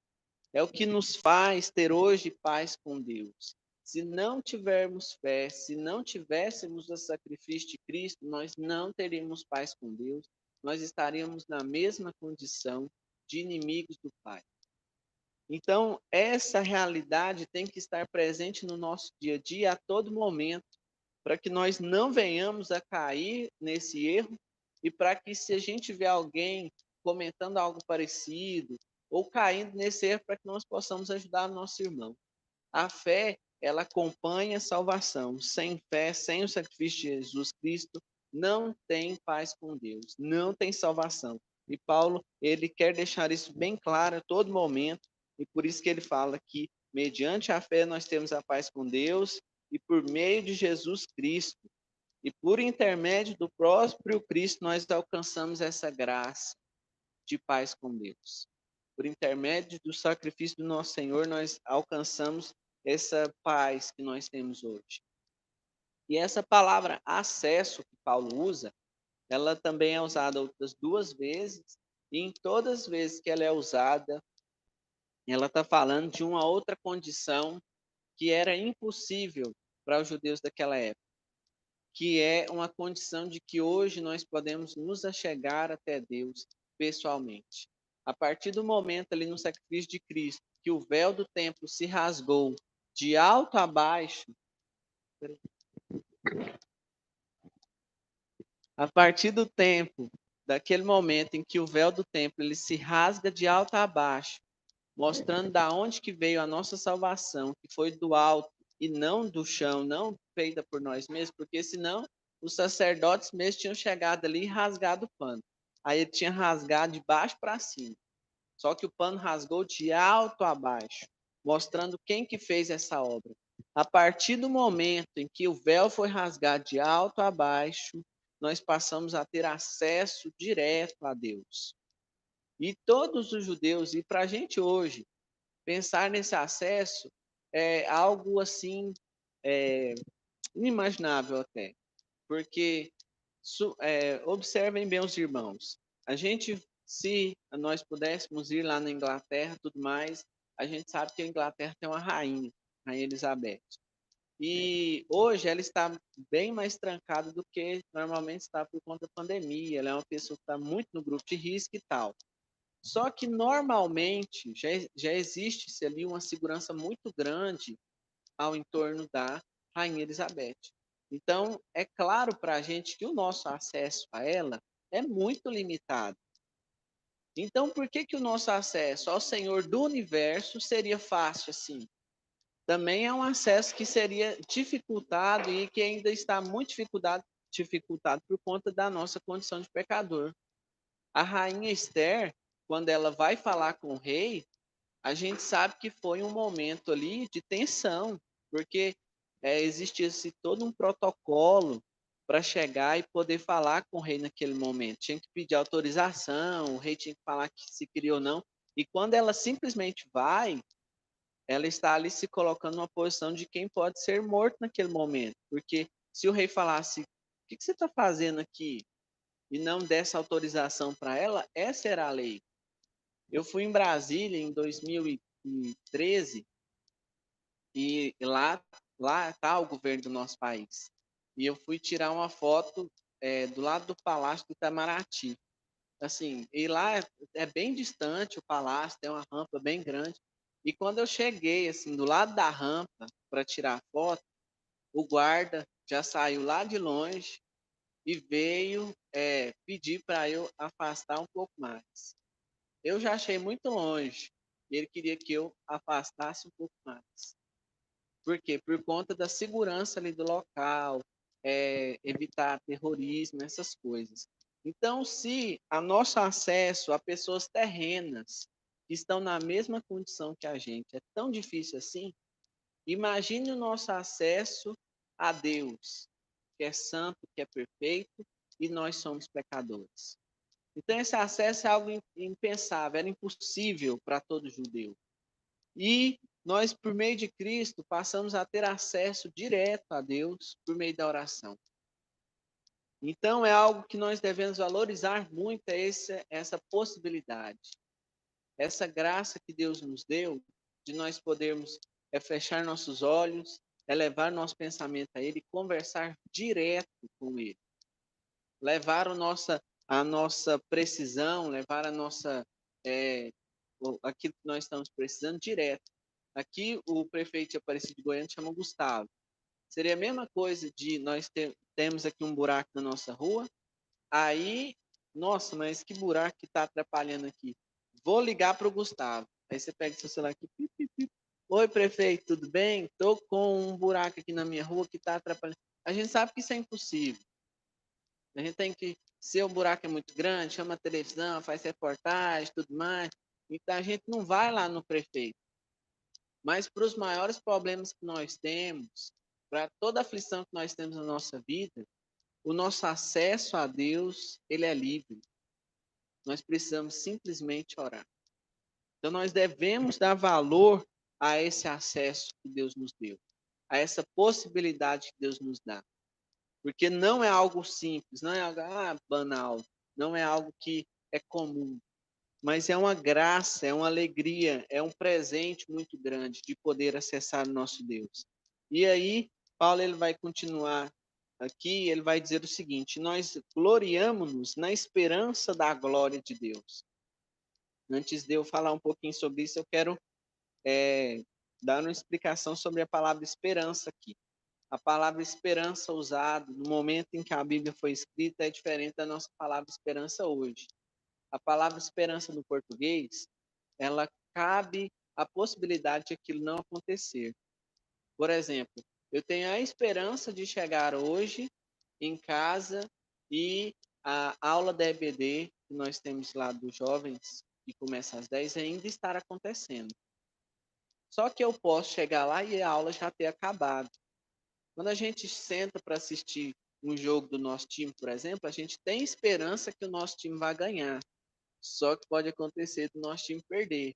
S4: É o que nos faz ter hoje paz com Deus. Se não tivermos fé, se não tivéssemos o sacrifício de Cristo, nós não teríamos paz com Deus, nós estaríamos na mesma condição de inimigos do Pai. Então, essa realidade tem que estar presente no nosso dia a dia a todo momento, para que nós não venhamos a cair nesse erro e para que, se a gente vê alguém comentando algo parecido ou caindo nesse erro, para que nós possamos ajudar o nosso irmão. A fé, ela acompanha a salvação. Sem fé, sem o sacrifício de Jesus Cristo, não tem paz com Deus, não tem salvação. E Paulo, ele quer deixar isso bem claro a todo momento, e por isso que ele fala que, mediante a fé, nós temos a paz com Deus, e por meio de Jesus Cristo, e por intermédio do próprio Cristo, nós alcançamos essa graça de paz com Deus. Por intermédio do sacrifício do nosso Senhor, nós alcançamos essa paz que nós temos hoje. E essa palavra acesso que Paulo usa, ela também é usada outras 2 vezes, e em todas as vezes que ela é usada, ela está falando de uma outra condição que era impossível para os judeus daquela época, que é uma condição de que hoje nós podemos nos achegar até Deus pessoalmente. A partir do momento ali no sacrifício de Cristo, que o véu do templo se rasgou de alto a baixo, a partir do tempo, daquele momento em que o véu do templo ele se rasga de alto a baixo, mostrando da onde que veio a nossa salvação, que foi do alto e não do chão, não feita por nós mesmos, porque senão os sacerdotes mesmo tinham chegado ali e rasgado o pano. Aí ele tinha rasgado de baixo para cima. Só que o pano rasgou de alto a baixo, mostrando quem que fez essa obra. A partir do momento em que o véu foi rasgado de alto a baixo, nós passamos a ter acesso direto a Deus. E todos os judeus, e para a gente hoje, pensar nesse acesso é algo assim inimaginável até, porque observem bem os irmãos. A gente, se nós pudéssemos ir lá na Inglaterra, tudo mais, a gente sabe que a Inglaterra tem uma rainha, Rainha Elizabeth. E hoje ela está bem mais trancada do que normalmente está por conta da pandemia. Ela é uma pessoa que está muito no grupo de risco e tal. Só que normalmente já existe ali uma segurança muito grande ao entorno da Rainha Elizabeth. Então, é claro para a gente que o nosso acesso a ela é muito limitado. Então, por que o nosso acesso ao Senhor do universo seria fácil assim? Também é um acesso que seria dificultado e que ainda está muito dificultado por conta da nossa condição de pecador. A rainha Esther, quando ela vai falar com o rei, a gente sabe que foi um momento ali de tensão, porque existia todo um protocolo para chegar e poder falar com o rei naquele momento. Tinha que pedir autorização, o rei tinha que falar que se queria ou não. E quando ela simplesmente vai, ela está ali se colocando numa posição de quem pode ser morto naquele momento. Porque se o rei falasse, o que você está fazendo aqui? E não desse autorização para ela, essa era a lei. Eu fui em Brasília em 2013 e lá está o governo do nosso país. E eu fui tirar uma foto do lado do Palácio do Itamaraty. Assim, e lá é bem distante o palácio, tem uma rampa bem grande. E quando eu cheguei, assim, do lado da rampa para tirar foto, o guarda já saiu lá de longe e veio pedir para eu afastar um pouco mais. Eu já achei muito longe. Ele queria que eu afastasse um pouco mais. Por quê? Por conta da segurança ali do local, evitar terrorismo, essas coisas. Então, se a nosso acesso a pessoas terrenas que estão na mesma condição que a gente é tão difícil assim, imagine o nosso acesso a Deus, que é santo, que é perfeito, e nós somos pecadores. Então, esse acesso é algo impensável, era impossível para todo judeu. E nós, por meio de Cristo, passamos a ter acesso direto a Deus por meio da oração. Então, é algo que nós devemos valorizar muito, essa possibilidade, essa graça que Deus nos deu, de nós podermos fechar nossos olhos, elevar nosso pensamento a Ele, conversar direto com Ele, levar a nossa precisão, levar a nossa aquilo que nós estamos precisando direto. Aqui o prefeito de Aparecida de Goiânia chama Gustavo. Seria a mesma coisa de nós temos aqui um buraco na nossa rua, aí, nossa, mas que buraco que está atrapalhando aqui? Vou ligar para o Gustavo. Aí você pega seu celular aqui, pip, pip, pip. Oi, prefeito, tudo bem? Estou com um buraco aqui na minha rua que está atrapalhando. A gente sabe que isso é impossível. A gente tem que, se o buraco é muito grande, chama a televisão, faz reportagem, tudo mais. Então a gente não vai lá no prefeito. Mas para os maiores problemas que nós temos, para toda aflição que nós temos na nossa vida, o nosso acesso a Deus, ele é livre. Nós precisamos simplesmente orar. Então nós devemos dar valor a esse acesso que Deus nos deu, a essa possibilidade que Deus nos dá. Porque não é algo simples, não é algo banal, não é algo que é comum, mas é uma graça, é uma alegria, é um presente muito grande de poder acessar o nosso Deus. E aí, Paulo ele vai continuar aqui, ele vai dizer o seguinte: nós gloriamo-nos na esperança da glória de Deus. Antes de eu falar um pouquinho sobre isso, eu quero dar uma explicação sobre a palavra esperança aqui. A palavra esperança usada no momento em que a Bíblia foi escrita é diferente da nossa palavra esperança hoje. A palavra esperança no português, ela cabe a possibilidade de aquilo não acontecer. Por exemplo, eu tenho a esperança de chegar hoje em casa e a aula da EBD que nós temos lá dos jovens, que começa às 10, ainda estar acontecendo. Só que eu posso chegar lá e a aula já ter acabado. Quando a gente senta para assistir um jogo do nosso time, por exemplo, a gente tem esperança que o nosso time vai ganhar. Só que pode acontecer do nosso time perder.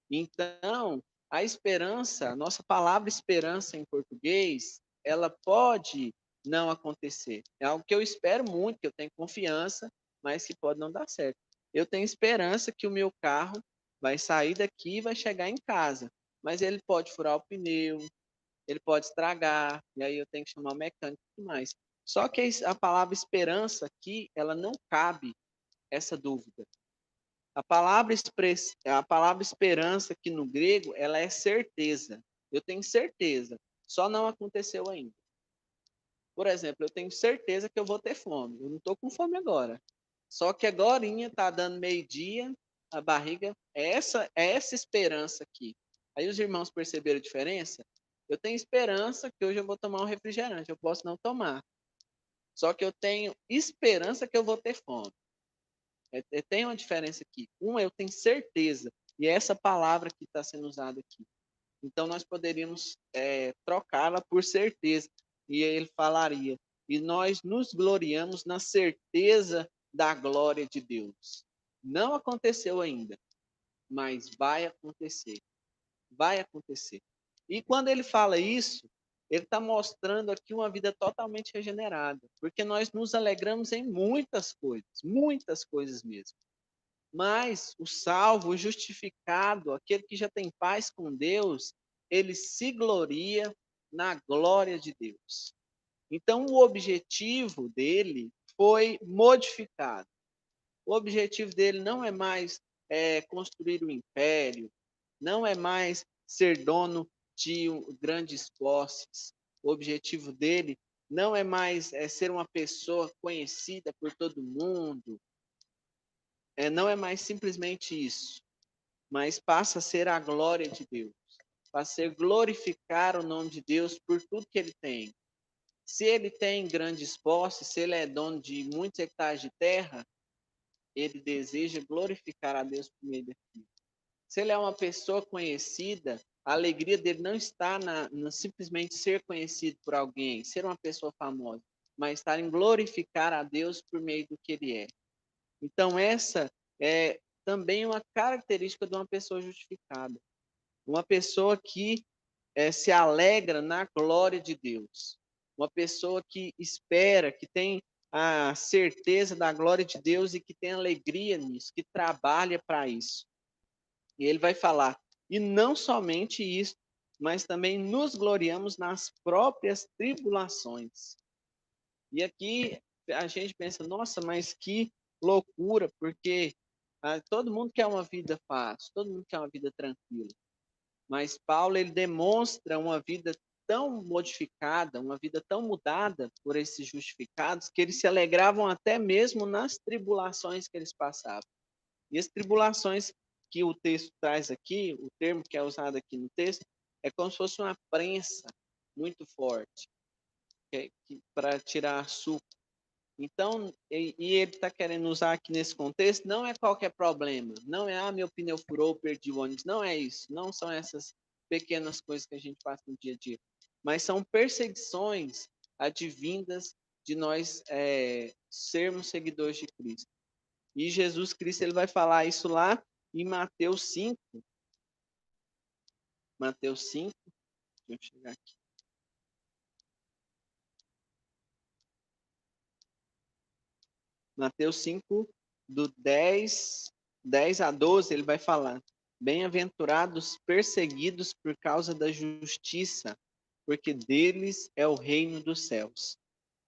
S4: Então, a esperança, a nossa palavra esperança em português, ela pode não acontecer. É algo que eu espero muito, que eu tenho confiança, mas que pode não dar certo. Eu tenho esperança que o meu carro vai sair daqui e vai chegar em casa, mas ele pode furar o pneu, ele pode estragar, e aí eu tenho que chamar o mecânico e mais. Só que a palavra esperança aqui, ela não cabe essa dúvida. A palavra esperança aqui no grego, ela é certeza. Eu tenho certeza, só não aconteceu ainda. Por exemplo, eu tenho certeza que eu vou ter fome. Eu não estou com fome agora. Só que agorinha está dando meio-dia, a barriga, é essa esperança aqui. Aí os irmãos perceberam a diferença? Eu tenho esperança que hoje eu vou tomar um refrigerante, eu posso não tomar. Só que eu tenho esperança que eu vou ter fome. Tem uma diferença aqui. Uma, eu tenho certeza. E é essa palavra que está sendo usada aqui. Então, nós poderíamos trocá-la por certeza. E ele falaria, e nós nos gloriamos na certeza da glória de Deus. Não aconteceu ainda, mas vai acontecer. Vai acontecer. E quando ele fala isso, ele está mostrando aqui uma vida totalmente regenerada, porque nós nos alegramos em muitas coisas mesmo. Mas o salvo, o justificado, aquele que já tem paz com Deus, ele se gloria na glória de Deus. Então, o objetivo dele foi modificado. O objetivo dele não é mais construir um império, não é mais ser dono de grandes posses. O objetivo dele não é mais ser uma pessoa conhecida por todo mundo, não é mais simplesmente isso, mas passa a ser a glória de Deus, passa a ser glorificar o nome de Deus por tudo que ele tem. Se ele tem grandes posses, se ele é dono de muitos hectares de terra, ele deseja glorificar a Deus por meio daquilo. Se ele é uma pessoa conhecida, a alegria dele não está na simplesmente ser conhecido por alguém, ser uma pessoa famosa, mas estar em glorificar a Deus por meio do que ele é. Então, essa é também uma característica de uma pessoa justificada. Uma pessoa que se alegra na glória de Deus. Uma pessoa que espera, que tem a certeza da glória de Deus e que tem alegria nisso, que trabalha para isso. E ele vai falar, e não somente isso, mas também nos gloriamos nas próprias tribulações. E aqui a gente pensa, nossa, mas que loucura, porque todo mundo quer uma vida fácil, todo mundo quer uma vida tranquila. Mas Paulo, ele demonstra uma vida tão modificada, uma vida tão mudada por esses justificados, que eles se alegravam até mesmo nas tribulações que eles passavam. E as tribulações que o texto traz aqui, o termo que é usado aqui no texto, é como se fosse uma prensa muito forte para tirar suco. Então, e ele está querendo usar aqui nesse contexto, não é qualquer problema, não é, meu pneu furou, perdi o ônibus, não é isso, não são essas pequenas coisas que a gente passa no dia a dia, mas são perseguições advindas de nós sermos seguidores de Cristo. E Jesus Cristo, ele vai falar isso lá em Mateus 5. Mateus 5, deixa eu chegar aqui. Mateus 5, do 10 a 12, ele vai falar: bem-aventurados perseguidos por causa da justiça, porque deles é o reino dos céus.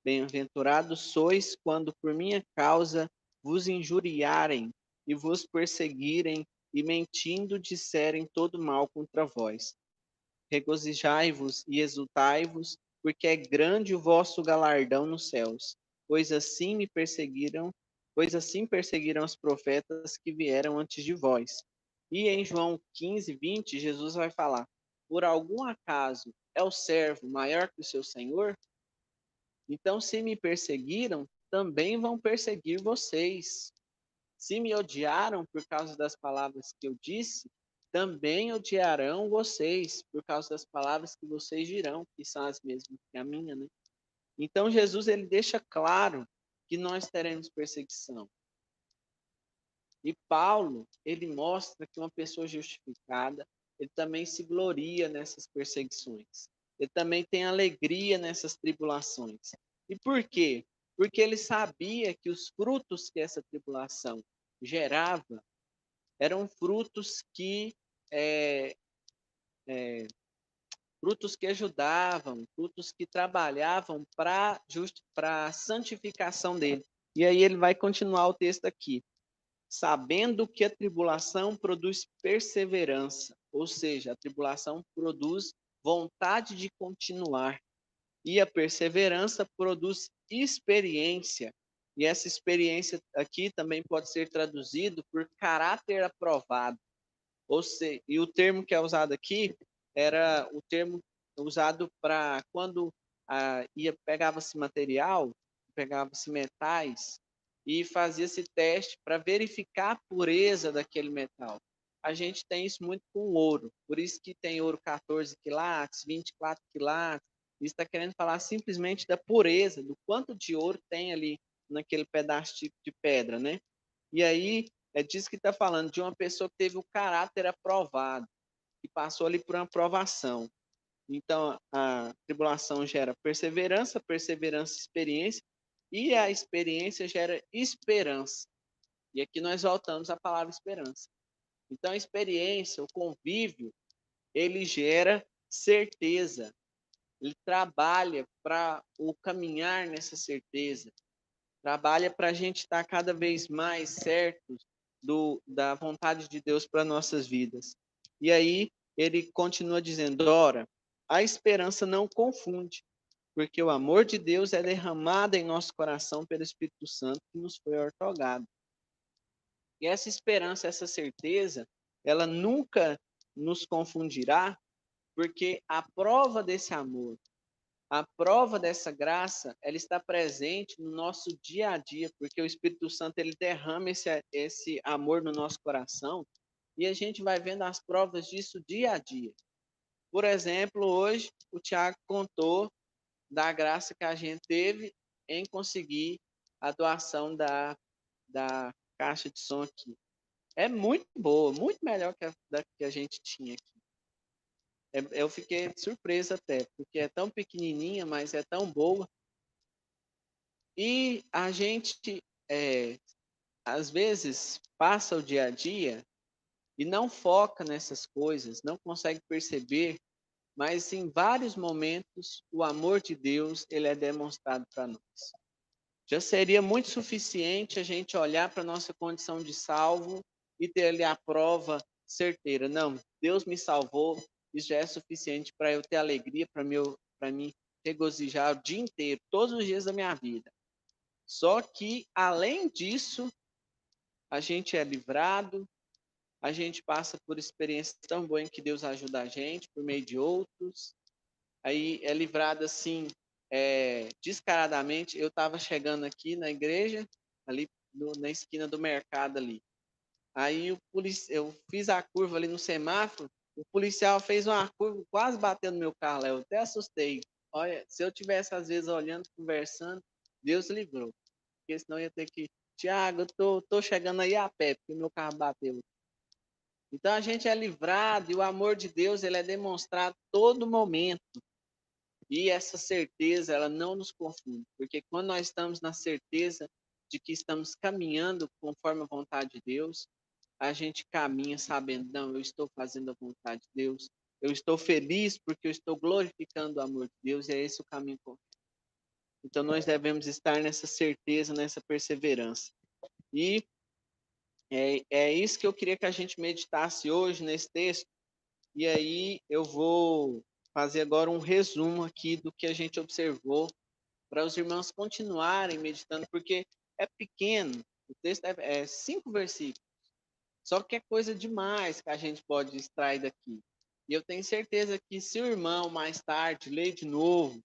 S4: Bem-aventurados sois quando por minha causa vos injuriarem e vos perseguirem e mentindo disserem todo mal contra vós. Regozijai-vos e exultai-vos, porque é grande o vosso galardão nos céus, pois assim perseguiram os profetas que vieram antes de vós. E em João 15, 20, Jesus vai falar: por algum acaso é o servo maior que o seu senhor? Então, se me perseguiram, também vão perseguir vocês. Se me odiaram por causa das palavras que eu disse, também odiarão vocês por causa das palavras que vocês dirão, que são as mesmas que a minha, né? Então, Jesus, ele deixa claro que nós teremos perseguição. E Paulo, ele mostra que uma pessoa justificada, ele também se gloria nessas perseguições. Ele também tem alegria nessas tribulações. E por quê? Porque ele sabia que os frutos que essa tribulação gerava eram frutos que ajudavam, frutos que trabalhavam para a santificação dele. E aí ele vai continuar o texto aqui. Sabendo que a tribulação produz perseverança, ou seja, a tribulação produz vontade de continuar. E a perseverança produz experiência. E essa experiência aqui também pode ser traduzido por caráter aprovado. Ou seja, e o termo que é usado aqui era o termo usado para quando pegava-se material, pegava-se metais e fazia-se teste para verificar a pureza daquele metal. A gente tem isso muito com ouro, por isso que tem ouro 14 quilates, 24 quilates, Isso está querendo falar simplesmente da pureza, do quanto de ouro tem ali naquele pedaço de pedra, né? E aí é disso que está falando, de uma pessoa que teve o caráter aprovado, que passou ali por uma provação. Então, a tribulação gera perseverança, perseverança, experiência, e a experiência gera esperança. E aqui nós voltamos à palavra esperança. Então, a experiência, o convívio, ele gera certeza, ele trabalha para o caminhar nessa certeza, trabalha para a gente estar cada vez mais certos da vontade de Deus para nossas vidas. E aí ele continua dizendo: ora, a esperança não confunde, porque o amor de Deus é derramado em nosso coração pelo Espírito Santo que nos foi outorgado. E essa esperança, essa certeza, ela nunca nos confundirá, porque a prova desse amor, a prova dessa graça, ela está presente no nosso dia a dia, porque o Espírito Santo ele derrama esse amor no nosso coração e a gente vai vendo as provas disso dia a dia. Por exemplo, hoje o Tiago contou da graça que a gente teve em conseguir a doação da caixa de som aqui. É muito boa, muito melhor que da que a gente tinha aqui. Eu fiquei surpreso até, porque é tão pequenininha, mas é tão boa. E a gente, às vezes, passa o dia a dia e não foca nessas coisas, não consegue perceber, mas em vários momentos o amor de Deus ele é demonstrado para nós. Já seria muito suficiente a gente olhar para a nossa condição de salvo e ter ali a prova certeira. Não, Deus me salvou, isso já é suficiente para eu ter alegria, para mim regozijar o dia inteiro, todos os dias da minha vida. Só que, além disso, a gente é livrado, a gente passa por experiências tão boas em que Deus ajuda a gente, por meio de outros. Aí é livrado assim, descaradamente. Eu estava chegando aqui na igreja, ali na esquina do mercado ali. Aí eu fiz a curva ali no semáforo, o policial fez uma curva, quase bateu no meu carro, eu até assustei. Olha, se eu tivesse às vezes olhando, conversando, Deus livrou. Porque senão eu ia ter que, Tiago, eu tô chegando aí a pé, porque meu carro bateu. Então a gente é livrado e o amor de Deus ele é demonstrado todo momento. E essa certeza, ela não nos confunde, porque quando nós estamos na certeza de que estamos caminhando conforme a vontade de Deus, a gente caminha sabendo, não, eu estou fazendo a vontade de Deus, eu estou feliz porque eu estou glorificando o amor de Deus, e é esse o caminho correto. Então nós devemos estar nessa certeza, nessa perseverança. E é isso que eu queria que a gente meditasse hoje nesse texto, e aí eu vou fazer agora um resumo aqui do que a gente observou para os irmãos continuarem meditando, porque é pequeno, o texto é 5 versículos, só que é coisa demais que a gente pode extrair daqui. E eu tenho certeza que se o irmão mais tarde ler de novo,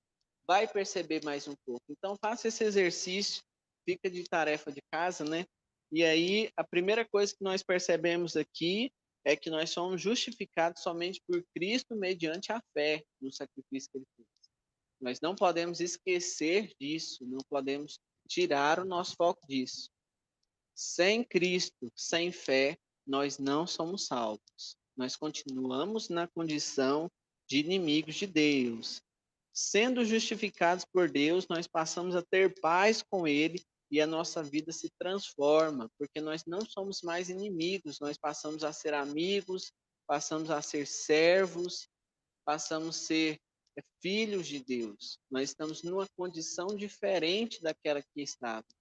S4: vai perceber mais um pouco. Então faça esse exercício, fica de tarefa de casa, né? E aí a primeira coisa que nós percebemos aqui é que nós somos justificados somente por Cristo mediante a fé no sacrifício que ele fez. Nós não podemos esquecer disso, não podemos tirar o nosso foco disso. Sem Cristo, sem fé, nós não somos salvos. Nós continuamos na condição de inimigos de Deus. Sendo justificados por Deus, nós passamos a ter paz com Ele e a nossa vida se transforma, porque nós não somos mais inimigos, nós passamos a ser amigos, passamos a ser servos, passamos a ser filhos de Deus. Nós estamos numa condição diferente daquela que estávamos.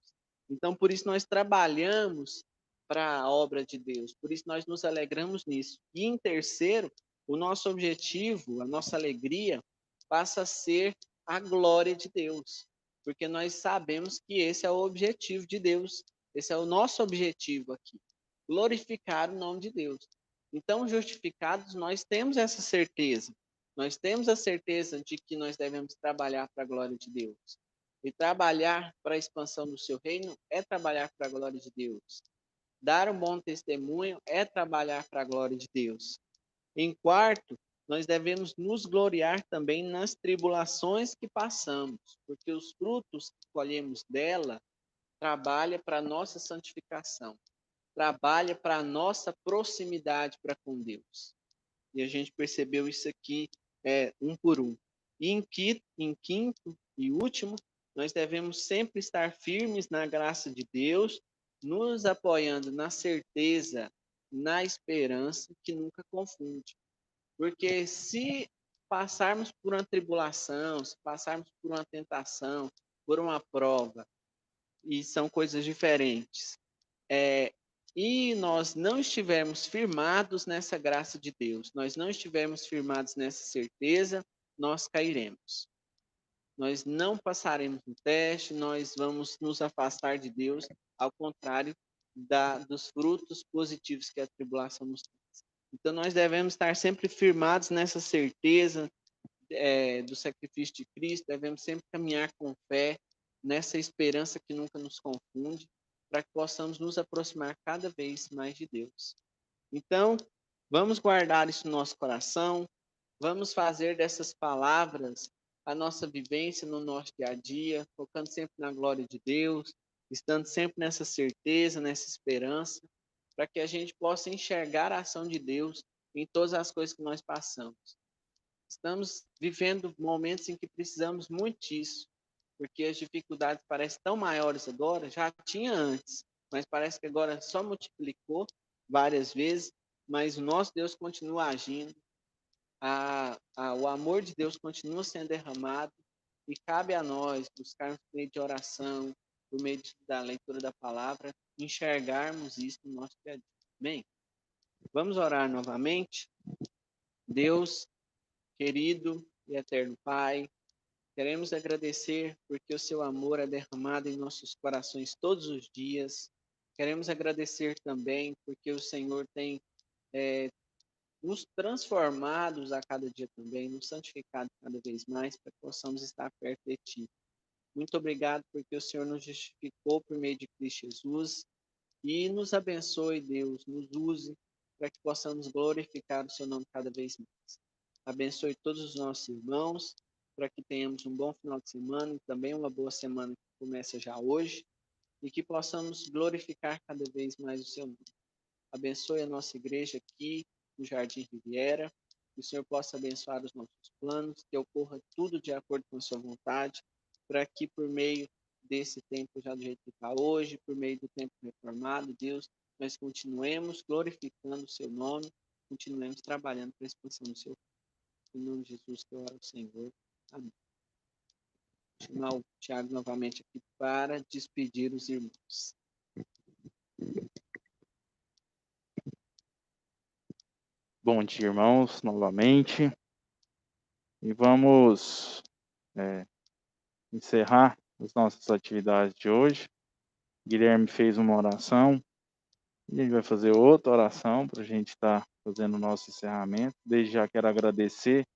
S4: Então, por isso nós trabalhamos para a obra de Deus, por isso nós nos alegramos nisso. E em terceiro, o nosso objetivo, a nossa alegria, passa a ser a glória de Deus, porque nós sabemos que esse é o objetivo de Deus, esse é o nosso objetivo aqui, glorificar o nome de Deus. Então, justificados, nós temos essa certeza, nós temos a certeza de que nós devemos trabalhar para a glória de Deus. E trabalhar para a expansão do seu reino é trabalhar para a glória de Deus. Dar um bom testemunho é trabalhar para a glória de Deus. Em quarto, nós devemos nos gloriar também nas tribulações que passamos, porque os frutos que colhemos dela trabalham para a nossa santificação, trabalha para a nossa proximidade para com Deus. E a gente percebeu isso aqui um por um. E em quinto e último, nós devemos sempre estar firmes na graça de Deus, nos apoiando na certeza, na esperança que nunca confunde. Porque se passarmos por uma tribulação, se passarmos por uma tentação, por uma prova, e são coisas diferentes, e nós não estivermos firmados nessa graça de Deus, nós não estivermos firmados nessa certeza, nós cairemos. Nós não passaremos no teste, nós vamos nos afastar de Deus, ao contrário dos frutos positivos que a tribulação nos traz. Então, nós devemos estar sempre firmados nessa certeza do sacrifício de Cristo, devemos sempre caminhar com fé, nessa esperança que nunca nos confunde, para que possamos nos aproximar cada vez mais de Deus. Então, vamos guardar isso no nosso coração, vamos fazer dessas palavras a nossa vivência no nosso dia a dia, focando sempre na glória de Deus, estando sempre nessa certeza, nessa esperança, para que a gente possa enxergar a ação de Deus em todas as coisas que nós passamos. Estamos vivendo momentos em que precisamos muito disso, porque as dificuldades parecem tão maiores agora, já tinha antes, mas parece que agora só multiplicou várias vezes, mas o nosso Deus continua agindo, o amor de Deus continua sendo derramado, e cabe a nós buscarmos por meio de oração, por meio da leitura da palavra, enxergarmos isso no nosso dia a dia. Bem, vamos orar novamente. Deus, querido e eterno Pai, queremos agradecer porque o seu amor é derramado em nossos corações todos os dias. Queremos agradecer também porque o Senhor tem nos transformados a cada dia também, nos santificado cada vez mais para que possamos estar perto de Ti. Muito obrigado porque o Senhor nos justificou por meio de Cristo Jesus e nos abençoe, Deus, nos use para que possamos glorificar o seu nome cada vez mais. Abençoe todos os nossos irmãos, para que tenhamos um bom final de semana e também uma boa semana que começa já hoje, e que possamos glorificar cada vez mais o seu nome. Abençoe a nossa igreja aqui no Jardim Riviera, que o Senhor possa abençoar os nossos planos, que ocorra tudo de acordo com a sua vontade, para que por meio desse tempo já do jeito que está hoje, por meio do tempo reformado, Deus, nós continuemos glorificando o seu nome, continuemos trabalhando para a expansão do seu nome. Em nome de Jesus que eu oro, Senhor. Amém. Vou chamar o Tiago novamente aqui para despedir os irmãos.
S1: Bom dia, irmãos, novamente. E vamos encerrar as nossas atividades de hoje. Guilherme fez uma oração. E a gente vai fazer outra oração para a gente estar fazendo o nosso encerramento. Desde já quero agradecer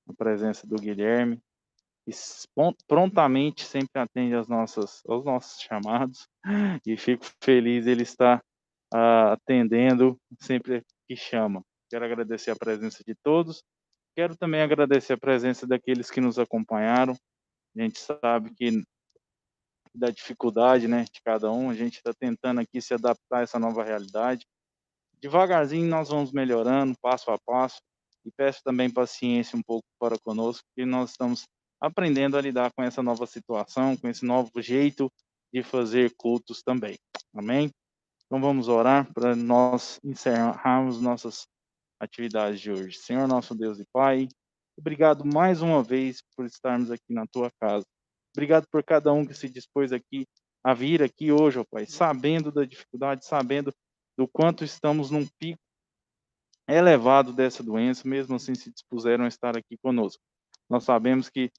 S1: a presença do Guilherme, que prontamente sempre atende aos nossos chamados. E fico feliz ele estar atendendo sempre que chama. Quero agradecer a presença de todos. Quero também agradecer a presença daqueles que nos acompanharam. A gente sabe que da dificuldade, né, de cada um, a gente está tentando aqui se adaptar a essa nova realidade. Devagarzinho nós vamos melhorando, passo a passo, e peço também paciência um pouco para conosco, porque nós estamos aprendendo a lidar com essa nova situação, com esse novo jeito de fazer cultos também. Amém? Então vamos orar para nós encerrarmos nossas atividades de hoje. Senhor nosso Deus e Pai, obrigado mais uma vez por estarmos aqui na Tua casa. Obrigado por cada um que se dispôs aqui a vir aqui hoje, ó Pai, sabendo da dificuldade, sabendo do quanto estamos num pico elevado dessa doença, mesmo assim se dispuseram a estar aqui conosco. Nós sabemos que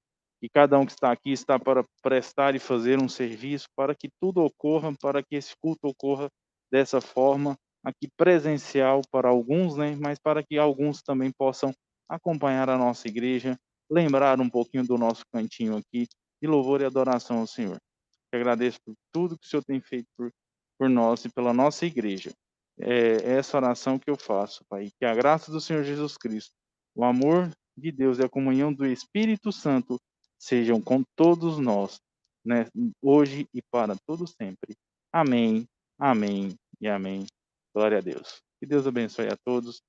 S1: cada um que está aqui está para prestar e fazer um serviço, para que tudo ocorra, para que esse culto ocorra dessa forma, aqui presencial para alguns, né? Mas para que alguns também possam acompanhar a nossa igreja, lembrar um pouquinho do nosso cantinho aqui, de louvor e adoração ao Senhor. Eu agradeço por tudo que o Senhor tem feito por nós e pela nossa igreja. É essa oração que eu faço, Pai. Que a graça do Senhor Jesus Cristo, o amor de Deus e a comunhão do Espírito Santo sejam com todos nós, né, hoje e para todo sempre. Amém, amém e amém. Glória a Deus. Que Deus abençoe a todos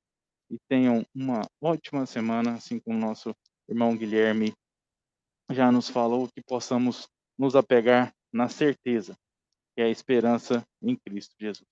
S1: e tenham uma ótima semana, assim como o nosso irmão Guilherme já nos falou, que possamos nos apegar na certeza, que é a esperança em Cristo Jesus.